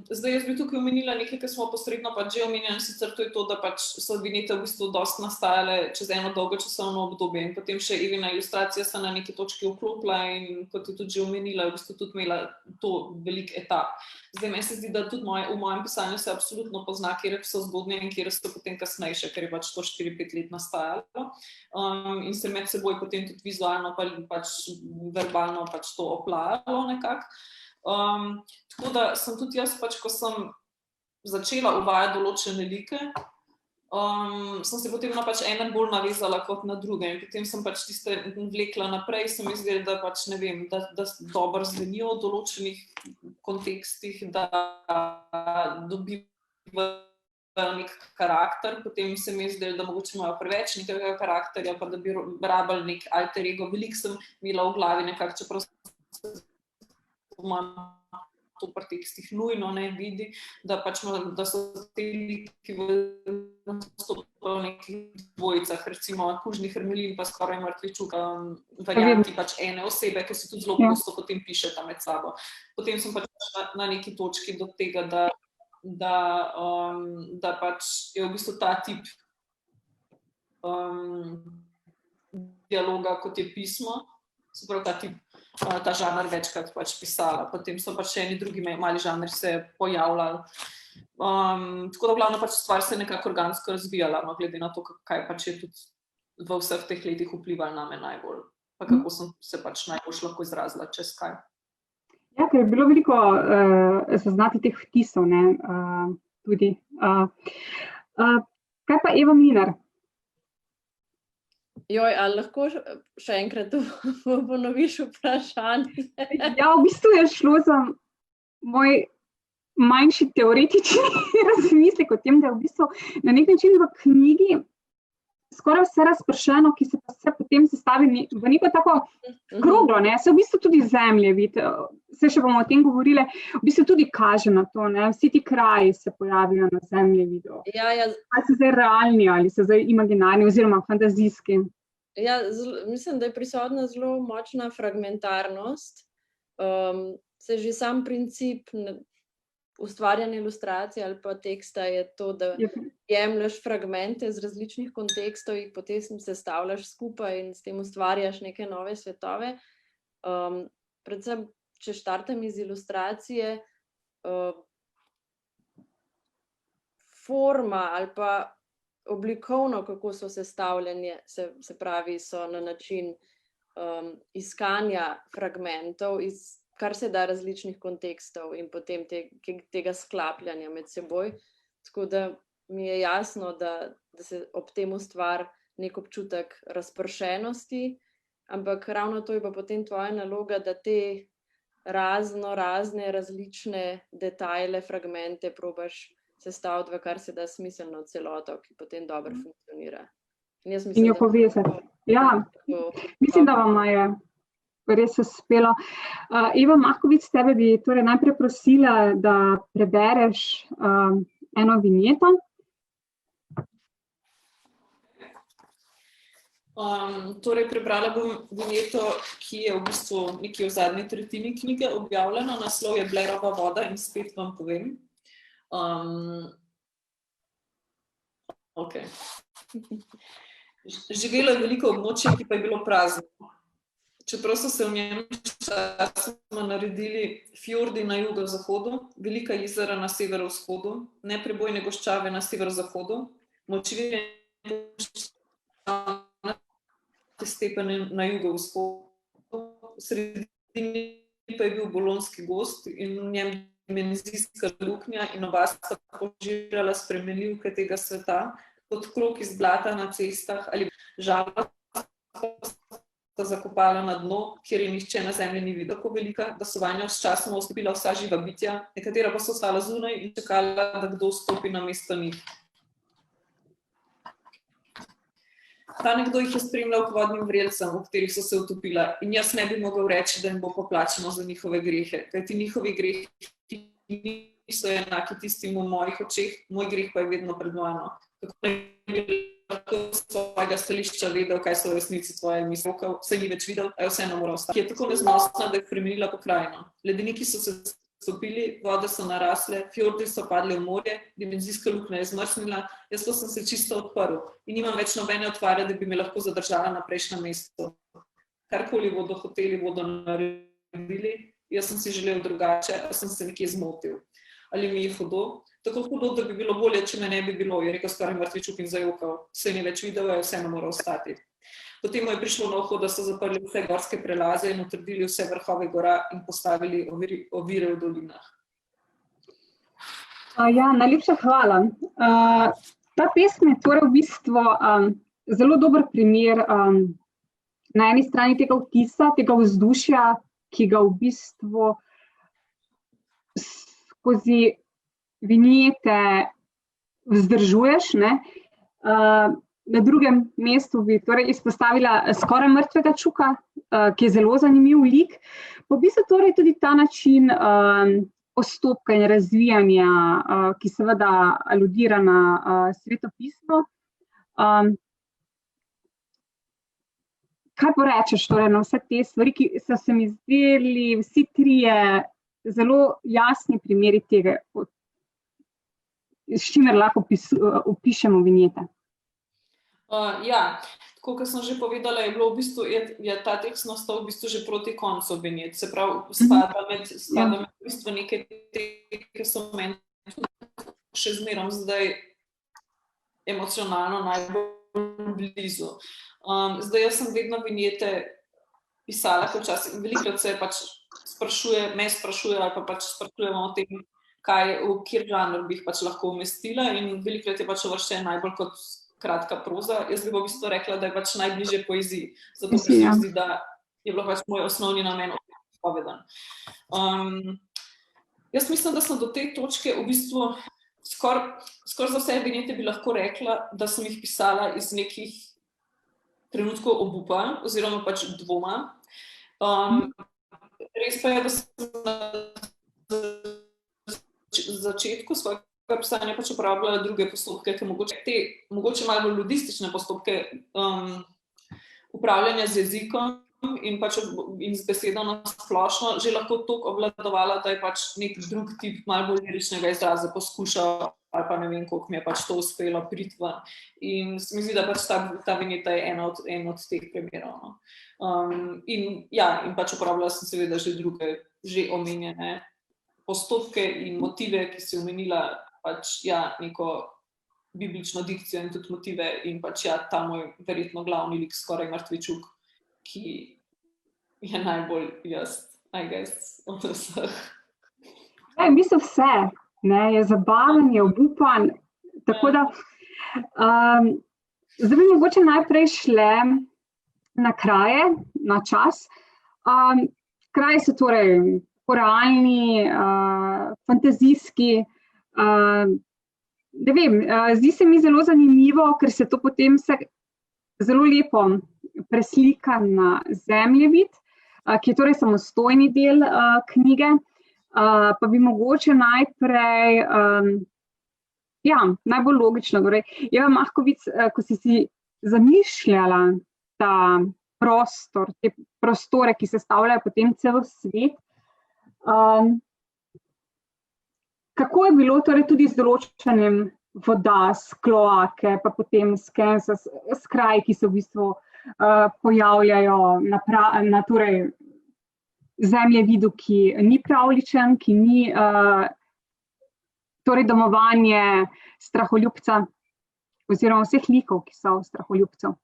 Speaker 2: Zdaj jaz bi tukaj omenila nekaj, kar smo posredno pač že omenjali, sicer to je to, da pač so vinjete v bistvu dosti nastajale čez eno dolgo časovno obdobje in potem še Evina ilustracija sta na neki točki vklopila in kot je tudi že omenila, v bistvu tudi imela to velik etap. Zdaj meni se zdi, da tudi v mojem pisanju se absolutno pozna, kjer so zgodnje in kjer so potem kasnejše, ker je pač to 4-5 let nastajalo in se med seboj potem tudi vizualno pač verbalno pač to oplajalo nekako. Tako da sem tudi jaz, pač, ko sem začela uvajati določene like, sem se potem na pač ene bolj navezala kot na druge in potem sem pač tiste vlekla naprej, sem izvedela, da pač ne vem, da dobro zvenijo v določenih kontekstih, da dobivajo nek karakter, potem se mi je zdelo, da mogoče imajo preveč nekega karakterja, pa da bi rabili nek alter ego. Veliko sem imela v glavi nekako, čeprav to pri tekstih nujno ne vidi, da so te liki nastopajo v nekih dvojicah, recimo Kužni hermelin pa Skoraj mrtvi čuk, varianti pač ene osebe, ki se tudi zelo pogosto potem pišeta med sabo. Potem sem pač na neki točki do tega, da pač je v bistvu ta tip dialoga, kot je pismo, se pravi ta tip, ta žanr večkrat pač pisala. Potem so pač še eni drugi mali žanri se pojavljali. Tako da v glavno pač stvar se nekako organsko razvijala, no, glede na to, kaj pač je tudi v vseh teh letih vplivalo name najbolj, pa kako sem se pač najbolj lahko izrazila čez kaj.
Speaker 1: Ja, ker je bilo veliko zaznati teh vtisov, ne, tudi. Kaj pa Eva Mlinar?
Speaker 3: Joj, ali lahko še enkrat ponoviš vprašanje?
Speaker 1: Ja, v bistvu je šlo za moj manjši teoretični razmislek o tem, da je v bistvu na nek način v knjigi skoraj vse razpršeno, ki se pa vse potem sestavi v neko tako kroglo, ne? Se v bistvu tudi zemljevid, se še bomo o tem govorili, v bistvu tudi kaže na to, ne? Vsi ti kraji se pojavijo na zemljevidu.
Speaker 3: Ja.
Speaker 1: Ali so zdaj realni, ali so zdaj imaginarni oziroma fantazijski.
Speaker 3: Ja, mislim, da je prisotna zelo močna fragmentarnost. Se že sam princip ustvarjanja ilustracije ali pa teksta je to, da jemlješ fragmente z različnih kontekstov, jih potem sestavljaš skupaj in s tem ustvarjaš neke nove svetove. Predvsem, če štartam iz ilustracije, forma ali pa oblikovno, kako so sestavljeni, se pravi, so na način iskanja fragmentov iz kar se da različnih kontekstov in potem tega sklapljanja med seboj. Tako da mi je jasno, da se ob tem ustvari nek občutek razpršenosti, ampak ravno to je pa potem tvoja naloga, da te razne različne detajle, fragmente probaš sestaviti v kar se da smiselno celoto, ki potem dobro funkcionira.
Speaker 1: In jo povezati. Ja, mislim, da vam je res uspelo. Eva Mahkovič, tebe bi torej najprej prosila, da prebereš eno vinjeto.
Speaker 2: Torej, prebrala bom vinjeto, ki je v bistvu nekje v zadnji tretjini knjige objavljena. Naslov je Blairova voda in spet vam povem. Okay. Živelo je veliko območje, ki pa je bilo prazno. Čeprav so se v njem časoma naredili fjordi na jugozahodu, velika jezera na severovzhodu, neprebojne goščave na severozahodu, močvirje stepene na jugovzhodu, v sredini pa je bil Bolonski gozd in v njem dimenzijska luknja in oba sta požirala spremenljivke tega sveta, kot krog iz blata na cestah ali žalost sta zakopala na dno, kjer je nihče na zemlji ni videl, tako velika, da so vanjo sčasoma vstopila vsa živa bitja, nekatera pa so ostala zunaj in čakala, da kdo vstopi na mesto njih. Ta nekdo jih je spremljal k vodnim vrelcem, v katerih so se utopila, in jaz ne bi mogel reči, da jim bo poplačano za njihove grehe, kajti njihovi grehi niso enaki tistim v mojih očeh, moj greh pa je vedno pred mano. Tako ne bi lahko z svojega stališča vedel, kaj so v resnici tvoje misli, vse ni več videl, a je vseeno moral ostati. Ki je tako neznosna, da je spremenila pokrajino. Ledeniki so se stopili, vode so narasle, fjordi so padli v morje, dimenzijska luknja je zmrznila, jaz pa sem se čisto odprl in nimam več nobene otvare, da bi me lahko zadržala na prejšnjem mestu. Karkoli bodo hoteli, bodo naredili, jaz sem si želel drugače, a sem se nekje zmotil. Ali mi je hudo? Tako hudo, da bi bilo bolje, če me ne bi bilo, je rekel skoraj mrtvičuk in zajokal. Se ni več videl, je vseeno moral ostati. Potem mu je prišlo na uho, da so zaprli vse gorske prelaze in utrdili vse vrhove gora in postavili ovire v dolinah.
Speaker 1: Ja, najlepša hvala. Ta pesem je torej v bistvu zelo dober primer na eni strani tega vtisa, tega vzdušja, ki ga v bistvu skozi vinjete vzdržuješ, ne? Na drugem mestu bi torej izpostavila skoraj mrtvega čuka, ki je zelo zanimiv lik. Po bistvu torej tudi ta način postopka in razvijanja, ki seveda aludira na Sveto pismo. Kaj porečeš torej na vse te stvari, ki so se mi zdeli vsi trije zelo jasni primeri tega, s čimer lahko opišemo vinjete?
Speaker 2: Ja, tako kot sem že povedala, je bilo v bistvu, je ta tekst nastal v bistvu že proti koncu vinjet, se pravi, spada med v bistvu neke te, ki so meni še zmerom zdaj emocionalno najbolj blizu. Zdaj, jaz sem vedno vinjete pisala, včasih velikokrat se pač me sprašuje ali pa pač sprašujemo o tem, v kjer žanr bi jih pač lahko umestila in velikokrat je pač uvrščen najbolj kot kratka proza. Jaz bi v bistvu rekla, da je pač najbližje poeziji, zato se mi zdi, da je bilo pač moj osnovni namen povedan. Jaz mislim, da sem do te točke v bistvu skoraj za vse vinjete bi lahko rekla, da sem jih pisala iz nekih trenutkov obupa oziroma pač dvoma. Res pa je, da sem na začetku svojega pisanja pač uporabljala druge postopke, ki mogoče malo bolj ludistične postopke upravljanja z jezikom in z besedo na splošno že lahko toliko obvladovala, da je pač nek drug tip malo bolj liričnega izraza poskušal ali pa ne vem, koliko mi je pač to uspelo priti ven. In se mi zdi, da pač ta vinjeta je en od teh primerov. In pač uporabljala sem seveda že druge, že omenjene postopke in motive, ki si omenila pač neko biblično dikcijo in tudi motive in pač ta moj verjetno glavni lik skoraj mrtvičuk, ki je najbolj jaz, I guess, od vseh.
Speaker 1: V bistvu vse, je zabaven, je obupan, tako da zdaj bi mogoče najprej šle na kraje, na čas. Kraji so torej realni, fantazijski, ne vem, zdi se mi zelo zanimivo, ker se to potem zelo lepo preslika na zemljevid, ki je torej samostojni del knjige, pa bi mogoče najprej, najbolj logično, torej, Eva Mahkovic, ko si zamišljala ta prostor, te prostore, ki sestavljajo potem cel svet, kako je bilo torej tudi z določanjem voda, s kloake, pa potem s kraji, ki se v bistvu pojavljajo na torej zemljevidu, ki ni pravljičen, ki ni torej domovanje straholjubca oziroma vseh likov, ki so straholjubcev.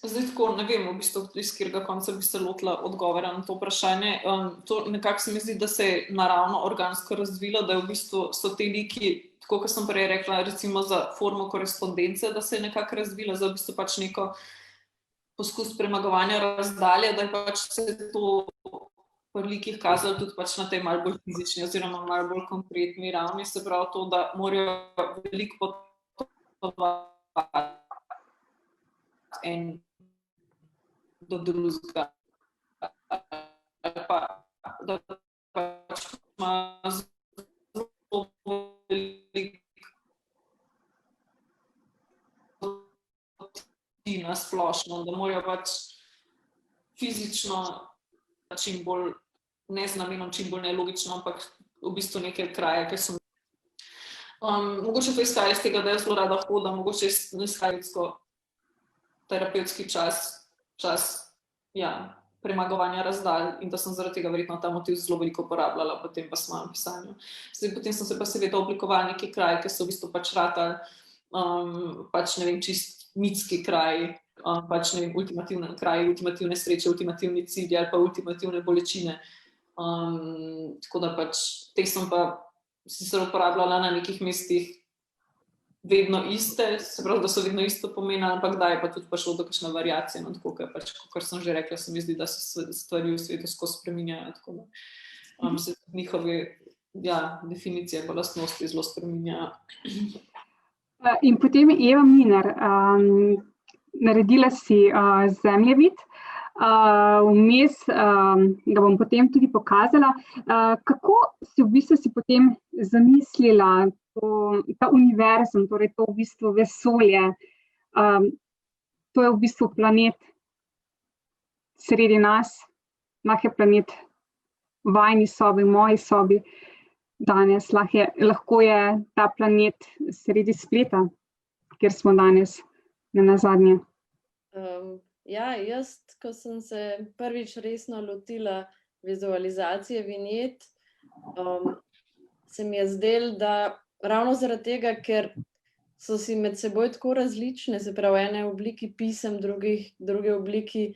Speaker 2: Zdaj tako, ne vem, v bistvu, iz katerega konca bi se lotila odgovora na to vprašanje. To nekako se mi zdi, da se je naravno organsko razvilo, da v bistvu so te liki, tako kot sem prej rekla, recimo za formo korespondence, da se je nekako razvilo, za v bistvu pač neko poskus premagovanja razdalje, da je pač se to pri likih kazalo tudi pač na tej malo bolj fizični oziroma malo bolj konkretni ravni, se pravi to, da morajo veliko potovati en do drugega, pa da pač ima zelo veliko poti na splošno, da morajo pač fizično čim bolj, ne z namenom čim bolj nelogično, ampak v bistvu neke kraje, ki so mogoče to izhaja iz tega, da jaz zelo rada hodam, mogoče izhaja terapevtski čas premagovanja razdalj in da sem zaradi tega verjetno ta motiv zelo veliko uporabljala potem pa svojem pisanju. Zdaj, potem sem se pa seveda oblikovala neki kraj, ki so v bistvu pač ratali pač ne vem, čist mitski kraj, pač ne vem, ultimativne kraje, ultimativne sreče, ultimativni cilji ali pa ultimativne bolečine. Tako da pač te sem pa sicer uporabljala na nekih mestih vedno iste, se pravi, da so vedno isto pomenili, ampak da je pa tudi prišlo do kakšne variacije, no, tako, ker pač, kot sem že rekla, se mi zdi, da se stvari v svetu skozi spreminjajo, tako da se njihove definicije pa lastnosti zelo spreminjajo.
Speaker 1: In potem Eva Mlinar, naredila si zemljevid, vmes ga bom potem tudi pokazala. Kako si v bistvu si potem zamislila ta univerzum, torej to v bistvu vesolje, to je v bistvu planet sredi nas, lahko je planet v vajini sobi, v moji sobi danes, lahko je ta planet sredi spleta, kjer smo danes nenazadnje.
Speaker 3: Jaz, ko sem se prvič resno lotila vizualizacije vinjet, se mi je zdelo, da ravno zaradi tega, ker so si med seboj tako različne, se pravi ene obliki pisem, druge obliki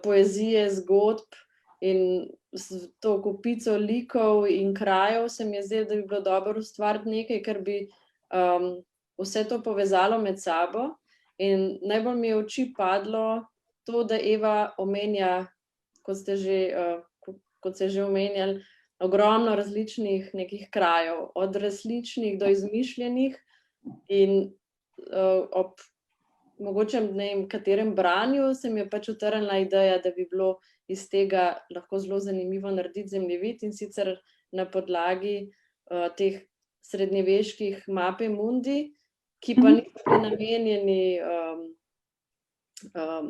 Speaker 3: poezije, zgodb in to kopico likov in krajev, se mi je zdelo, da bi bilo dobro ustvariti nekaj, kar bi vse to povezalo med sabo. In najbolj mi je v oči padlo to, da Eva omenja, kot ste že omenjali, ogromno različnih nekih krajev, od različnih do izmišljenih in ob mogoče ne vem katerem branju se mi je pač utrnila ideja, da bi bilo iz tega lahko zelo zanimivo narediti zemljevid in sicer na podlagi teh srednjeveških mape mundi, ki pa niso bili namenjeni,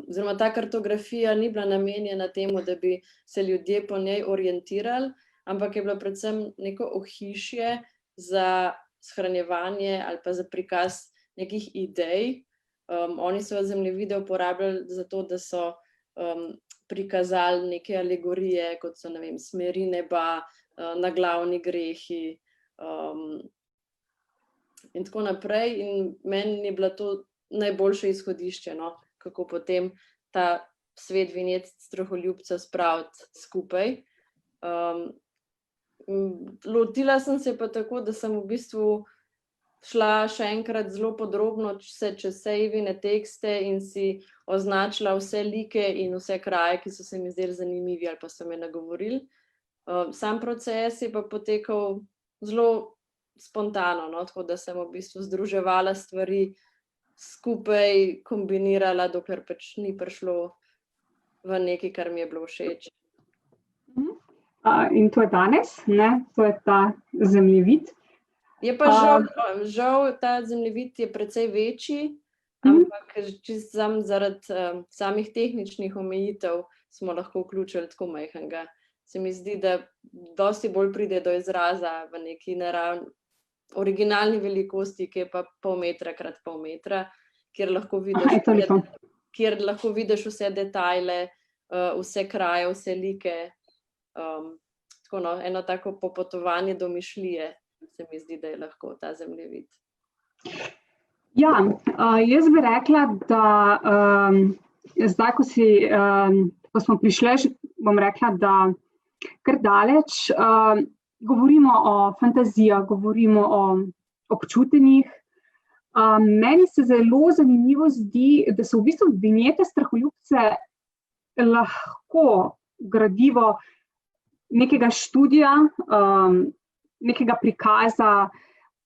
Speaker 3: oziroma ta kartografija ni bila namenjena temu, da bi se ljudje po njej orientirali, ampak je bilo predvsem neko ohišje za shranjevanje ali pa za prikaz nekih idej. Oni so zemljevide uporabljali zato, da so prikazali neke alegorije, kot so, ne vem, smeri neba, naglavni grehi in tako naprej. In meni je bilo to najboljše izhodišče, no, kako potem ta svet vinjet straholjubca spraviti skupaj. Lotila sem se pa tako, da sem v bistvu šla še enkrat zelo podrobno čez vse Evine tekste in si označila vse like in vse kraje, ki so se mi zdeli zanimivi ali pa so me nagovorili. Sam proces je pa potekal zelo spontano, no? Tako da sem v bistvu združevala stvari, skupaj kombinirala, dokler pač ni prišlo v nekaj, kar mi je bilo všeč.
Speaker 1: In to je danes, ne? To je ta zemljevid.
Speaker 3: Je pa žal ta zemljevid je precej večji, ampak čisto zaradi samih tehničnih omejitev smo lahko vključili tako majhnega. Se mi zdi, da dosti bolj pride do izraza v neki originalni velikosti, ki je pa pol metra krat pol metra, kjer lahko vidiš vse detajle, vse kraje, vse like. Tako no, eno tako popotovanje domišljije se mi zdi, da je lahko ta zemljevid.
Speaker 1: Ja, jaz bi rekla, da zdaj, ko smo prišli, bom rekla, da kar daleč, govorimo o fantazijah, govorimo o občutenjih. Meni se zelo zanimivo zdi, da so v bistvu vinjete straholjubce lahko gradivo nekega študija, nekega prikaza,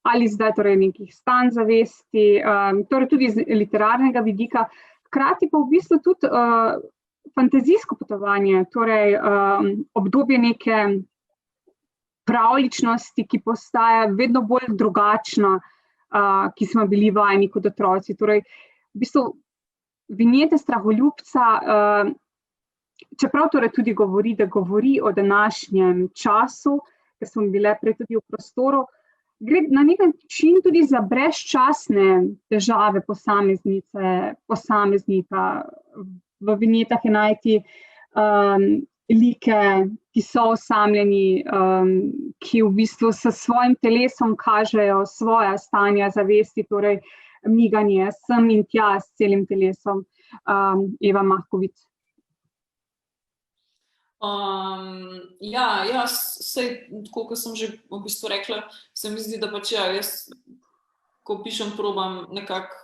Speaker 1: ali zdaj torej nekih stanj zavesti, torej tudi z literarnega vidika, hkrati pa v bistvu tudi fantazijsko potovanje, torej obdobje neke pravljičnosti, ki postaja vedno bolj drugačna, ki smo bili vajeni kot otroci. Torej, v bistvu vinjete straholjubca, čeprav torej tudi govori, da govori o današnjem času, ker smo bile prej tudi v prostoru, gre na nek način tudi za brezčasne težave posameznika. V vinjetah je najti like, ki so osamljeni, ki v bistvu s svojim telesom kažejo svoja stanja zavesti, torej miganje sem in tja s celim telesom. Eva Mahkovič.
Speaker 2: Ja, sej, tako kot sem že v bistvu rekla, se mi zdi, da pač jaz, ko pišem, probam nekako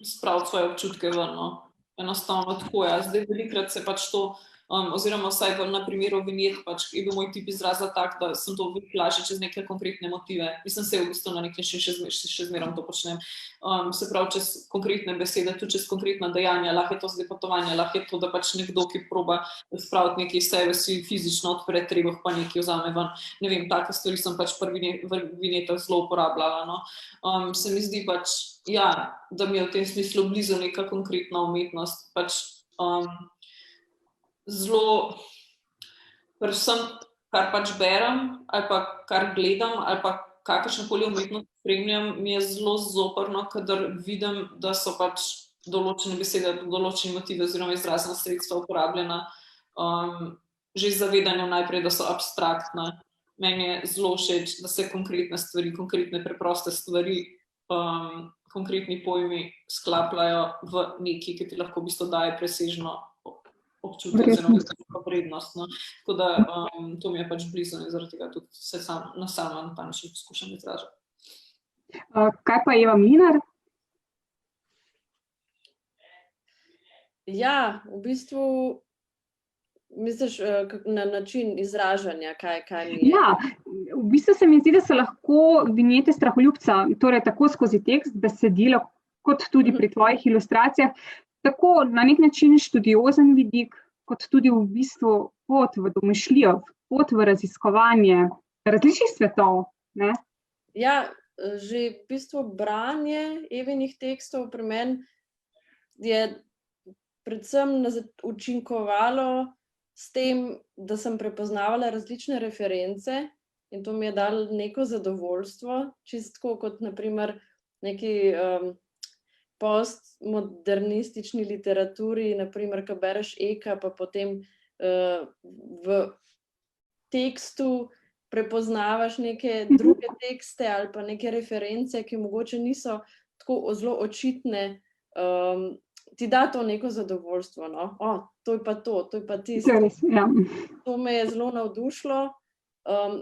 Speaker 2: spraviti svoje občutke ven, no. Enostavno tako, Zdaj velikrat se pač to, oziroma vsaj na primeru vinjet, pač je bil moj tip izraza tak, da sem to lažje čez neke konkretne motive. Mislim, se v bistvu na nek način še zmerom to počnem. Se pravi, čez konkretne besede, tudi čez konkretna dejanja, lahko je to zdaj potovanje, lahko je to, da pač nekdo, ki proba spraviti nekaj sebe, si fizično odpre trebuh, pa nekaj vzame ven. Ne vem, take stvari sem pač v vinjetah zelo uporabljala, no. Se mi zdi pač, da mi je v tem smislu blizu neka konkretna umetnost, pač zelo, predvsem, kar pač berem, ali pa kar gledam, ali pa kakršnokoli umetnost spremljam, mi je zelo zoprno, kadar vidim, da so pač določene besede, določene motive oziroma izrazna sredstva uporabljena, že z zavedanjem najprej, da so abstraktne. Meni je zelo všeč, da se konkretne stvari, konkretne preproste stvari, konkretni pojmi sklapljajo v nekaj, ki ti lahko v bistvu daje presežno občutek oziroma vrednost. No. Tako da to mi je pač blizu in zaradi tega tudi se na ta način poskušam izražati.
Speaker 1: Kaj pa Eva Mlinar?
Speaker 3: Ja, v bistvu misliš na način izražanja, kaj mi je?
Speaker 1: Ja, v bistvu se mi zdi, da se lahko vinjete straholjubca, torej tako skozi tekst, besedilo, kot tudi pri tvojih ilustracijah, tako na nek način študiozen vidik, kot tudi v bistvu pot v domišljijo, pot v raziskovanje različnih svetov, ne?
Speaker 3: Ja, že v bistvu branje Evinih tekstov pri meni je predvsem učinkovalo s tem, da sem prepoznavala različne reference in to mi je dalo neko zadovoljstvo, čisto kot na primer neki postmodernistični literaturi, naprimer, ko bereš Eka, pa potem v tekstu prepoznavaš neke druge tekste ali pa neke reference, ki mogoče niso tako zelo očitne, ti da to neko zadovoljstvo, no? To je pa to je pa tisto. To me je zelo navdušilo.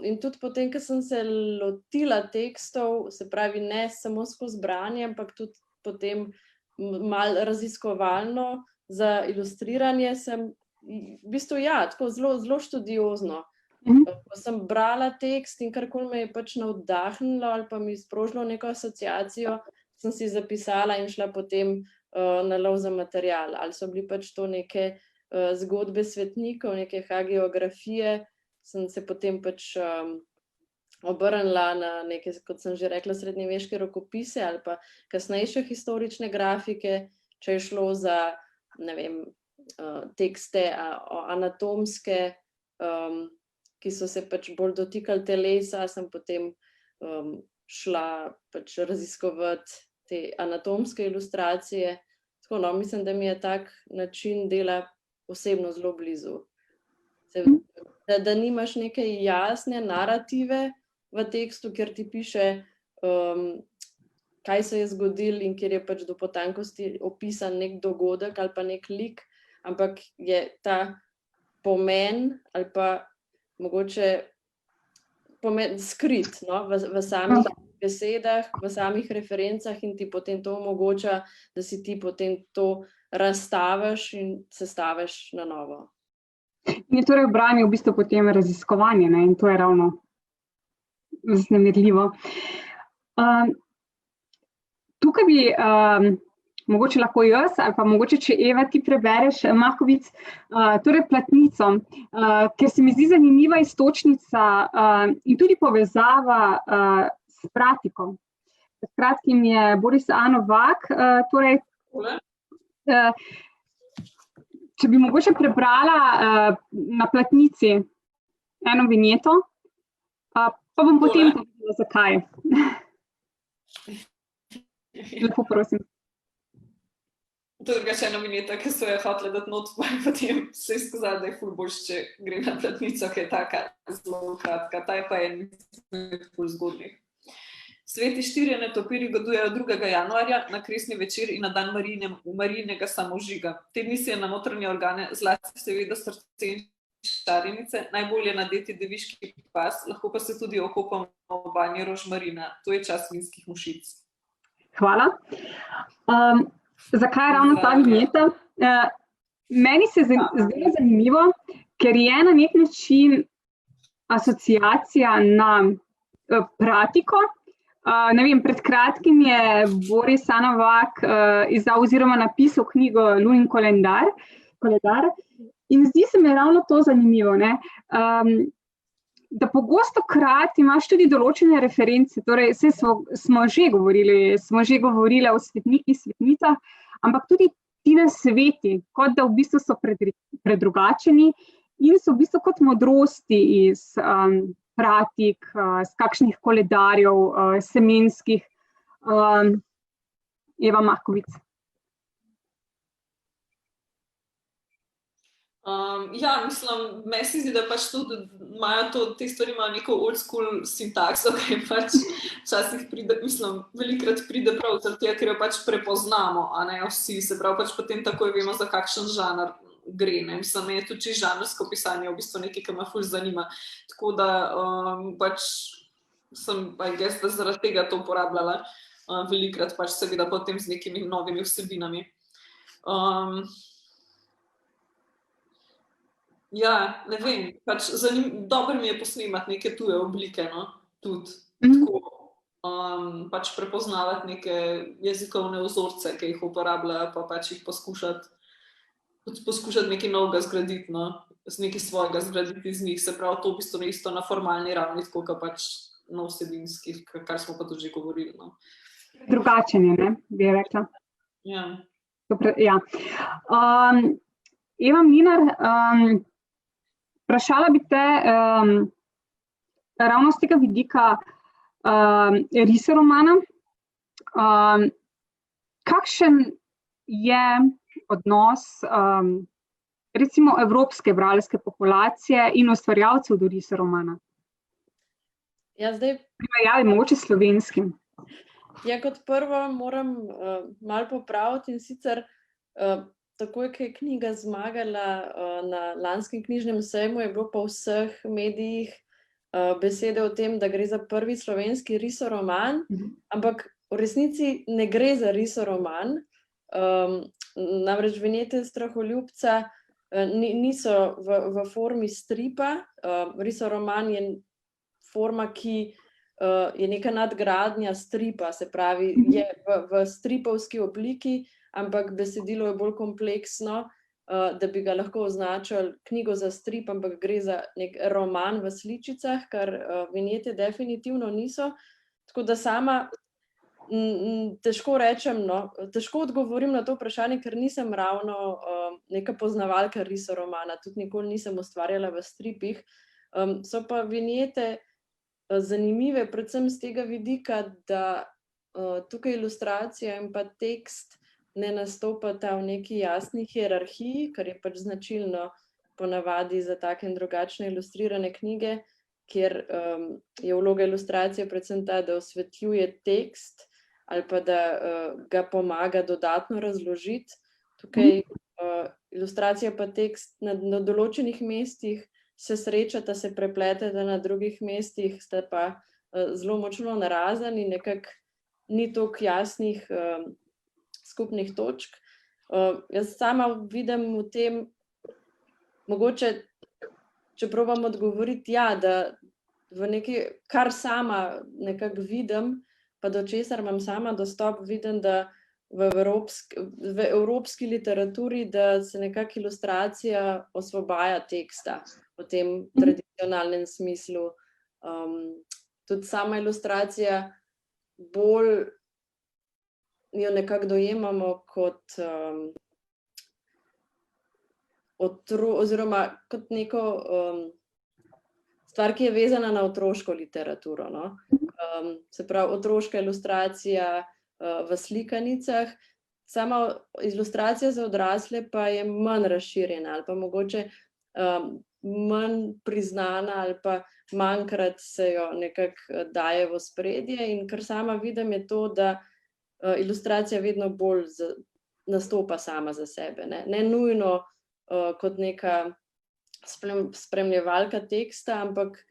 Speaker 3: In tudi potem, ko sem se lotila tekstov, se pravi ne samo skozi branje, ampak tudi potem malo raziskovalno za ilustriranje, sem v bistvu tako zelo, zelo študiozno Ko sem brala tekst in karkoli me je pač navdahnilo ali pa mi sprožilo neko asociacijo, sem si zapisala in šla potem na lov za material. Ali so bili pač to neke zgodbe svetnikov, neke hagiografije, sem se potem pač obrnila na neke, kot sem že rekla, srednjeveške rokopise ali pa kasnejše historične grafike, če je šlo za, ne vem, tekste anatomske, ki so se pač bolj dotikali telesa, sem potem šla pač raziskovati te anatomske ilustracije. Tako, no, mislim, da mi je tak način dela osebno zelo blizu. Da nimaš neke jasne narative v tekstu, kjer ti piše, kaj se je zgodilo in kjer je pač do potankosti opisan nek dogodek ali pa nek lik, ampak je ta pomen ali pa mogoče pomen skrit, no, v samih besedah, v samih referencah in ti potem to omogoča, da si ti potem to razstaviš in sestaviš na novo.
Speaker 1: In je torej v branju v bistvu potem raziskovanje, ne? In to je ravno vznemirljivo. Tukaj bi mogoče lahko jaz, ali pa mogoče, če Eva ti prebereš, Makovic, torej Platnico, ker se mi zdi zanimiva iztočnica in tudi povezava s Pratikom. S kratkim je Boris A. Novak, torej, če bi mogoče prebrala na Platnici eno vinjeto, pa bom potem povedala, zakaj. Lepo prosim.
Speaker 2: To je drugače ena vinjeta, ki so jo hoteli dati not, pa potem se je izkazalo, da je ful boljš, če gre na Platnico, ki je taka zelo kratka. Ta je pa en ful zgodnih. Sveti štirje netopiri godujejo 2. januarja na kresni večer in na dan Marijinega samožiga. Te dni si je na notranje organe, zlasti seveda srce in šarenice, najbolje nadeti deviški pas, lahko pa se tudi okopamo v banji rožmarina. To je čas vinskih mušic.
Speaker 1: Hvala. Zakaj ravno ta vinjeta? Meni se zdelo zanimivo, ker je na nek način asociacija na Pratiko. Ne vem, pred kratkim je Boris A. Novak izdal oziroma napisal knjigo Lunin koledar in zdi se mi ravno to zanimivo, ne? Da pogostokrat imaš tudi določene reference, torej smo že govorili o svetnikih, svetnicah, ampak tudi ti nasveti, kot da v bistvu so predrugačeni in so v bistvu kot modrosti iz Pratik, z kakšnih koledarjev, semenskih. Eva Makovic.
Speaker 2: Ja, mislim, meni se zdi, da pač tudi te stvari imajo neko old school sintakso, ki pač včasih pride, mislim, velikrat pride prav zaradi tega, ker jo pač prepoznamo, a ne vsi, se pravi, pač potem takoj vemo, za kakšen žanr gre, ne, mislim, je tudi žanrsko pisanje v bistvu nekaj, ki me ful zanima, tako da pač sem, I guess, da zaradi tega to uporabljala velikrat, pač seveda potem z nekimi novimi vsebinami. Ja, ne vem, pač dobro mi je posnemati neke tuje oblike, no, tudi, tako, pač prepoznavati neke jezikovne vzorce, ki jih uporabljajo, pa pač jih poskušati nekaj novega zgraditi, no, nekaj svojega zgraditi iz njih, se pravi, to v bistvu isto na formalni ravni, tako kot pač na vsebinskih, kar smo pa tudi že govorili, no.
Speaker 1: Drugačen je, ne, bi rekla.
Speaker 2: Ja.
Speaker 1: Ja. Eva Mlinar, vprašala bi te ravno z tega vidika risoromana. Kakšen je odnos recimo evropske bralske populacije in ustvarjalcev do risoromana?
Speaker 3: Ja, zdaj...
Speaker 1: Primerjavi mogoče slovenskim.
Speaker 3: Ja, kot prvo moram malo popraviti in sicer takoj, ko je knjiga zmagala na lanskem knjižnem sejmu, je bilo po vseh medijih besede o tem, da gre za prvi slovenski risoroman, ampak v resnici ne gre za risoroman. Namreč vinjete Straholjubca niso v formi stripa. Risoroman je forma, ki je neka nadgradnja stripa, se pravi, je v stripovski obliki, ampak besedilo je bolj kompleksno, da bi ga lahko označili knjigo za strip, ampak gre za nek roman v sličicah, kar vinjete definitivno niso. Tako da sama težko rečem, težko odgovorim na to vprašanje, ker nisem ravno neka poznavalka risoromana, tudi nikoli nisem ustvarjala v stripih. So pa vinjete zanimive, predvsem z tega vidika, da tukaj ilustracija in pa tekst ne nastopata v neki jasni hierarhiji, kar je pač značilno ponavadi za take in drugačne ilustrirane knjige, kjer je vloga ilustracije predvsem ta, da osvetljuje tekst ali pa da ga pomaga dodatno razložiti. Tukaj ilustracija pa tekst na določenih mestih se srečata, se prepleteta, na drugih mestih sta pa zelo močno narazen in nekako ni toliko jasnih skupnih točk. Jaz sama vidim v tem, mogoče, če probam odgovoriti, da v nekaj, kar sama nekako vidim, pa do česar imam sama dostop, vidim, da v evropski literaturi, da se nekako ilustracija osvobaja teksta v tem tradicionalnem smislu. Tudi sama ilustracija bolj jo nekako dojemamo kot oziroma kot neko stvar, ki je vezana na otroško literaturo. Se pravi, otroška ilustracija v slikanicah, sama ilustracija za odrasle pa je manj razširjena ali pa mogoče manj priznana ali pa manjkrat se jo nekako daje v ospredje, in kar sama vidim je to, da ilustracija vedno bolj nastopa sama za sebe. Ne nujno kot neka spremljevalka teksta, ampak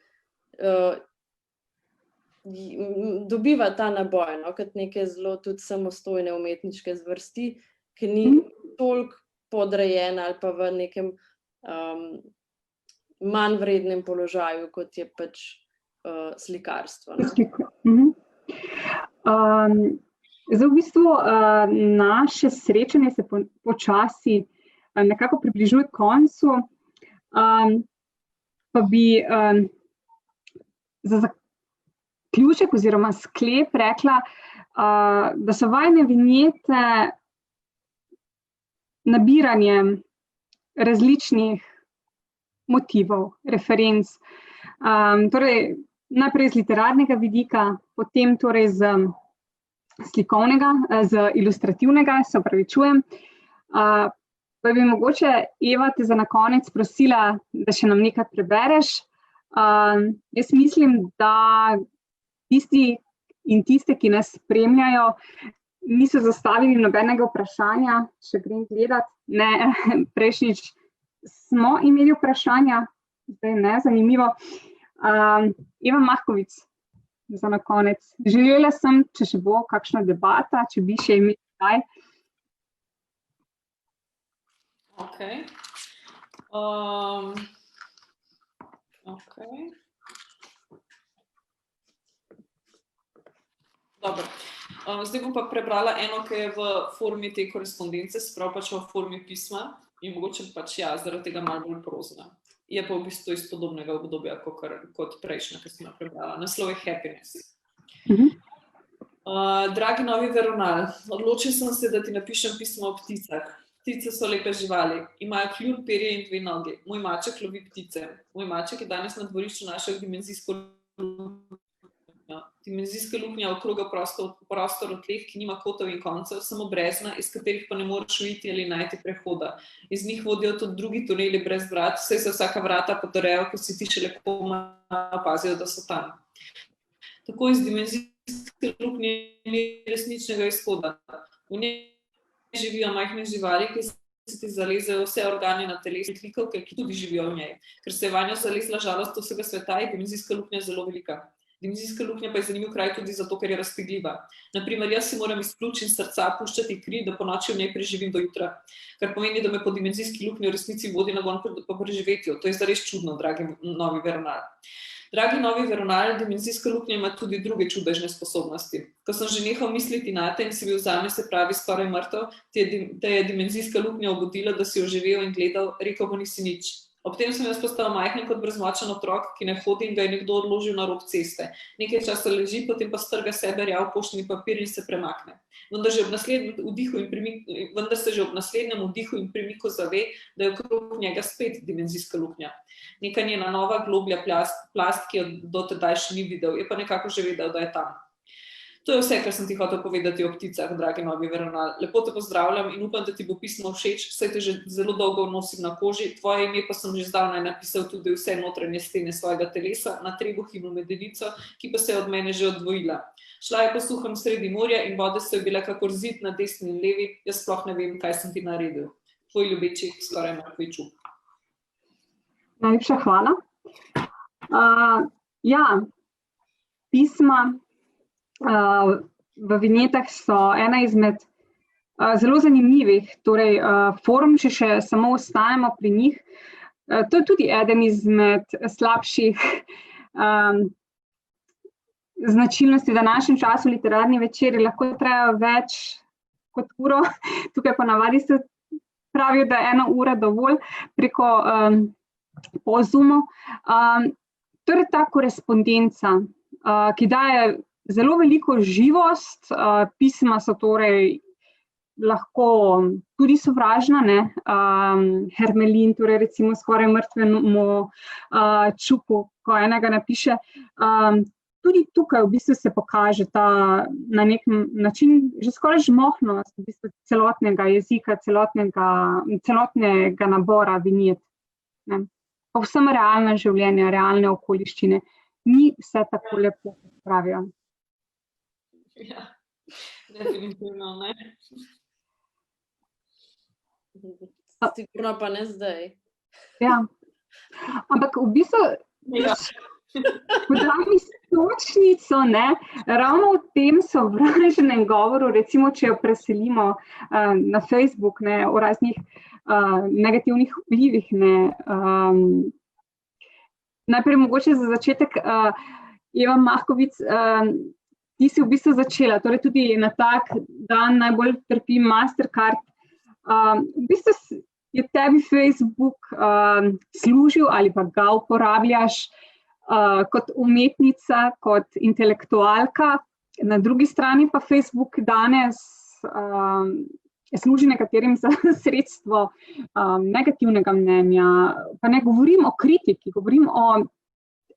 Speaker 3: dobiva ta naboj, kot neke zelo tudi samostojne umetniške zvrsti, ki ni toliko podrejena ali pa v nekem manj vrednem položaju, kot je pač slikarstvo.
Speaker 1: Zdaj v bistvu naše srečanje se počasi nekako približuje koncu, pa bi za zaključek oziroma sklep rekla, da so vajine vinjete nabiranje različnih motivov, referenc, torej najprej z literarnega vidika, potem torej z slikovnega, z ilustrativnega, se opravičujem. Pa bi mogoče, Eva, te za na konec prosila, da še nam nekaj prebereš. Jaz mislim, da tisti in tiste, ki nas spremljajo, niso zastavili nobenega vprašanja, še grem gledat. Ne, prejšnjič smo imeli vprašanja, zdaj ne, zanimivo. Eva Mahkovič, za na konec. Želela sem, če še bo kakšna debata, če bi še imeli kaj.
Speaker 2: Dobro. Zdaj bom pa prebrala eno, ki je v formi te korespondence, sprav pač v formi pisma in mogoče pač zaradi tega malo bolj prozna. Je pa v bistvu iz podobnega obdobja kot prejšnja, ki sem jo prebrala. Naslov je Happiness. Dragi novi Veronal, odločil sem se, da ti napišem pismo o pticah. Ptice so lepe živali, imajo kljun, perje in 2 noge. Moj maček lovi ptice. Moj maček je danes na dvorišču našel dimenzijsko luknjo. Dimenzijska luknja okroga prostor v tleh, ki nima kotov in koncev, samo brezna, iz katerih pa ne moreš uiti ali najti prehoda. Iz njih vodijo tudi drugi tuneli brez vrat, saj se vsaka vrata podarejo, ko si ti šele komaj opazijo, da so tam. Tako iz dimenzijske luknje ni resničnega izhoda. V njej živijo majhne živali, ki se ti zalezejo vse organe na telesu, klikavke, ki tudi živijo v njej. Ker se je vanjo zalezla žalost vsega sveta, je dimenzijska luknja zelo velika. Dimenzijska luknja pa je zanimiv kraj tudi zato, ker je raztegljiva. Naprimer, jaz si moram iz pljuč in srca puščati kri, da po noči v njej preživim do jutra, kar pomeni, da me po dimenzijski luknji v resnici vodi nagon po preživetju. To je zares čudno, dragi novi veronar. Dragi novi veronar, dimenzijska luknja ima tudi druge čudežne sposobnosti. Ko sem že nehal misliti nate in si bil zame, se pravi, skoraj mrtev, te je dimenzijska luknja obudila, da si oživel in gledal, rekel mu nisi nič. Ob tem sem jaz postal majhen kot brezmočen otrok, ki ne hodi in ga je nekdo odložil na rob ceste. Nekaj časa leži, potem pa strga sebe rjav poštni papir in se premakne. Vendar se že ob naslednjem vdihu in premiku zave, da je okrog njega spet dimenzijska luknja. Neka njena nova globlja plast, ki jo do tedaj še ni videl, je pa nekako že vedel, da je tam. To je vse, kar sem ti hotel povedati o pticah, dragi novi veronar. Lepo te pozdravljam in upam, da ti bo pismo všeč, saj te že zelo dolgo nosim na koži, tvoje ime pa sem že zdavnaj napisal tudi vse notranje stene svojega telesa, na trebuh in v medenico, ki pa se je od mene že odvojila. Šla je po suhem sredi morja in vode so bile kakor zid na desni in levi, jaz sploh ne vem, kaj sem ti naredil. Tvoj ljubeči, skoraj mrtvi čuk.
Speaker 1: Najlepša hvala. Pisma v vinjetah so ena izmed zelo zanimivih, torej forum, če še samo ostajamo pri njih. To je tudi eden izmed slabših značilnosti v današnjem času. Literarni večeri lahko trajajo več kot uro, tukaj ponavadi se pravijo, da je 1 ura dovolj preko po Zoomu. Torej ta korespondenca, ki daje zelo veliko živost, pisma so torej lahko tudi sovražna, ne? Hermelin, torej recimo skoraj mrtvemu čuku, ko enega napiše. Tudi tukaj v bistvu se pokaže ta na nek način že skoraj žmohnost v bistvu celotnega jezika, celotnega nabora vinjet. Povsem realna življenja, realne okoliščine. Ni vse tako lepo, kot pravijo.
Speaker 2: Ja, definitivno ne.
Speaker 3: Sigurno pa ne zdaj.
Speaker 1: Ja, ampak v bistvu, ko dam iztočnico, ravno v tem sovražnem govoru, recimo, če jo preselimo na Facebook, o raznih negativnih vplivih. Najprej mogoče za začetek, Eva Mahkovic, ti si v bistvu začela, torej tudi na tak dan najbolj trpi Mastercard. V bistvu je tebi Facebook služil ali pa ga uporabljaš kot umetnica, kot intelektualka, na drugi strani pa Facebook danes služi nekaterim za sredstvo negativnega mnenja, pa ne govorim o kritiki, govorim o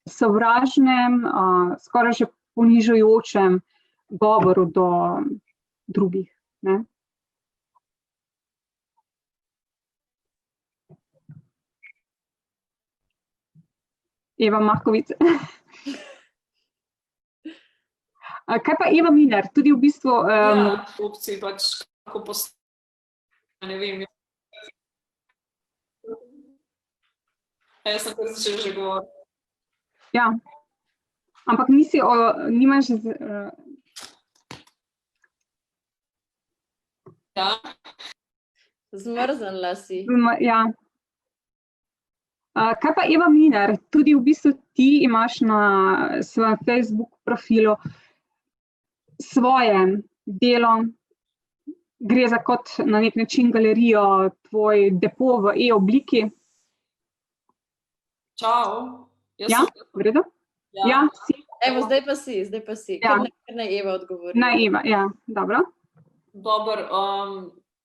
Speaker 1: sovražnem, skoraj že ponižujočem govoru do drugih. Eva Mahkovic. Kaj pa Eva Miner? Tudi v bistvu...
Speaker 2: opcije pač kako ne vem. Jaz sem kar začela že govoriti.
Speaker 1: Ja, ampak nimaš...
Speaker 2: Ja.
Speaker 3: Zmrznila si.
Speaker 1: Ja. Kaj pa Eva Miner? Tudi v bistvu ti imaš na svojem Facebook profilu svoje delo, gre za kot na nek način galerijo, tvoj depo v e-obliki.
Speaker 2: Čau.
Speaker 1: Ja, v redu? Ja, si.
Speaker 3: Evo, zdaj pa si.
Speaker 1: Ja.
Speaker 3: Kar naj Eva odgovori.
Speaker 1: Naj Eva, ja, dobro.
Speaker 2: Dober,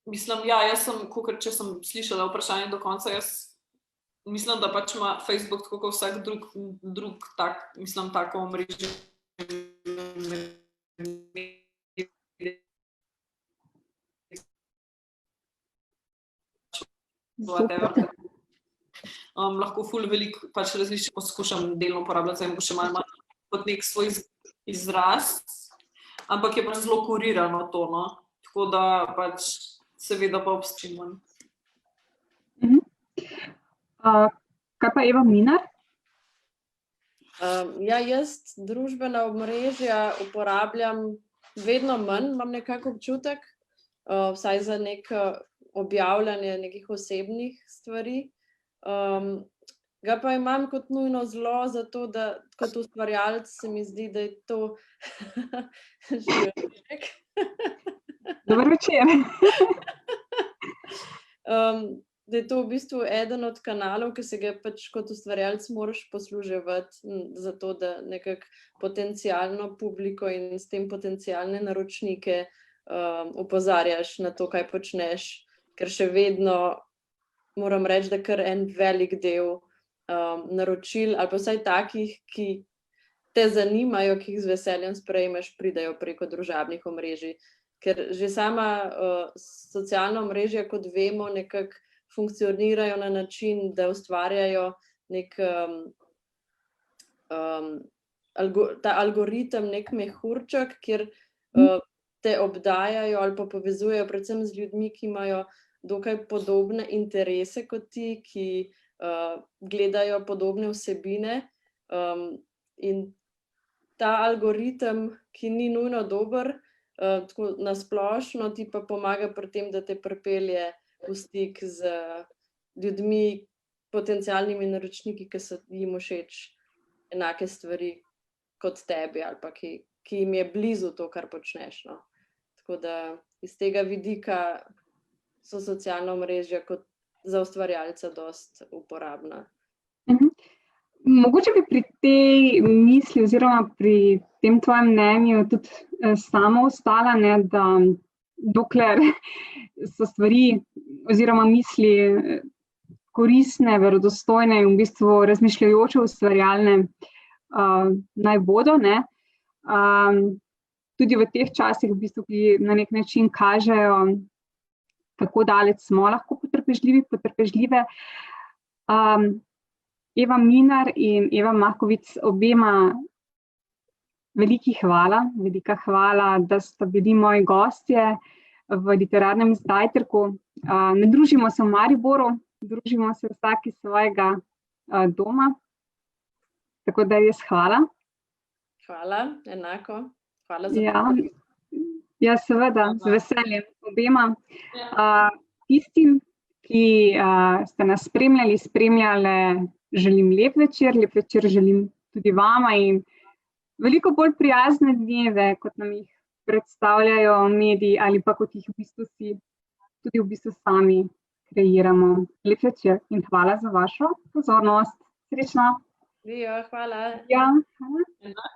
Speaker 2: mislim, jaz sem, če sem slišala vprašanje do konca, jaz mislim, da pač ima Facebook tako kot vsak drug tak, mislim, tako omrežje. Lahko ful veliko pač različno poskušam delno uporabljati, zdaj bo še malo kot nek svoj izraz, ampak je pač zelo kurirano to, tako da pač seveda pa obsčimo.
Speaker 1: Kaj pa Eva Miner?
Speaker 3: Ja, jaz družbena omrežja uporabljam vedno manj, imam nekako občutek, vsaj za objavljanje nekih osebnih stvari. Ga pa imam kot nujno zlo, zato da kot ustvarjalec se mi zdi, da je to življenjek.
Speaker 1: Dober večer.
Speaker 3: Da je to v bistvu eden od kanalov, ki se ga pač kot ustvarjalec moraš posluževati, zato da nekako potencialno publiko in s tem potencialne naročnike opozarjaš na to, kaj počneš, ker še vedno moram reči, da kar en velik del naročil, ali pa vsaj takih, ki te zanimajo, ki jih z veseljem sprejmeš, pridejo preko družabnih omrežij. Ker že sama socialna omrežja, kot vemo, nekako funkcionirajo na način, da ustvarjajo nek ta algoritem, nek mehurček, kjer te obdajajo ali pa povezujejo predvsem z ljudmi, ki imajo dokaj podobne interese kot ti, ki gledajo podobne vsebine. In ta algoritem, ki ni nujno dober, tako nasplošno ti pa pomaga pri tem, da te pripelje v stik z ljudmi, potencialnimi naročniki, ki so jim všeč enake stvari kot tebi ali pa ki jim je blizu to, kar počneš. No. Tako da iz tega vidika so socialna omrežja kot za ustvarjalca dosti uporabna.
Speaker 1: Mogoče bi pri tej misli oziroma pri tem tvojem mnenju tudi sama ostala, ne, da dokler so stvari oziroma misli koristne, verodostojne in v bistvu razmišljajoče, ustvarjalne, naj bodo, ne. Tudi v teh časih, v bistvu, ki na nek način kažejo, kako daleč smo lahko potrpežljive. Eva Mlinar in Eva Mahkovič, obema velika hvala, da sta bili moji gostje v Literarnem zajtrku. Ne družimo se v Mariboru, družimo se vsak iz svojega doma. Tako da res hvala.
Speaker 3: Hvala, enako. Hvala za povabilo.
Speaker 1: Ja, seveda, z veseljem obema. Tistim, ki ste nas spremljale, želim lep večer želim tudi vama in veliko bolj prijazne dneve, kot nam jih predstavljajo mediji ali pa kot jih tudi v bistvu sami kreiramo. Lep večer in hvala za vašo pozornost. Srečno.
Speaker 3: Hvala.
Speaker 1: Ja, hvala.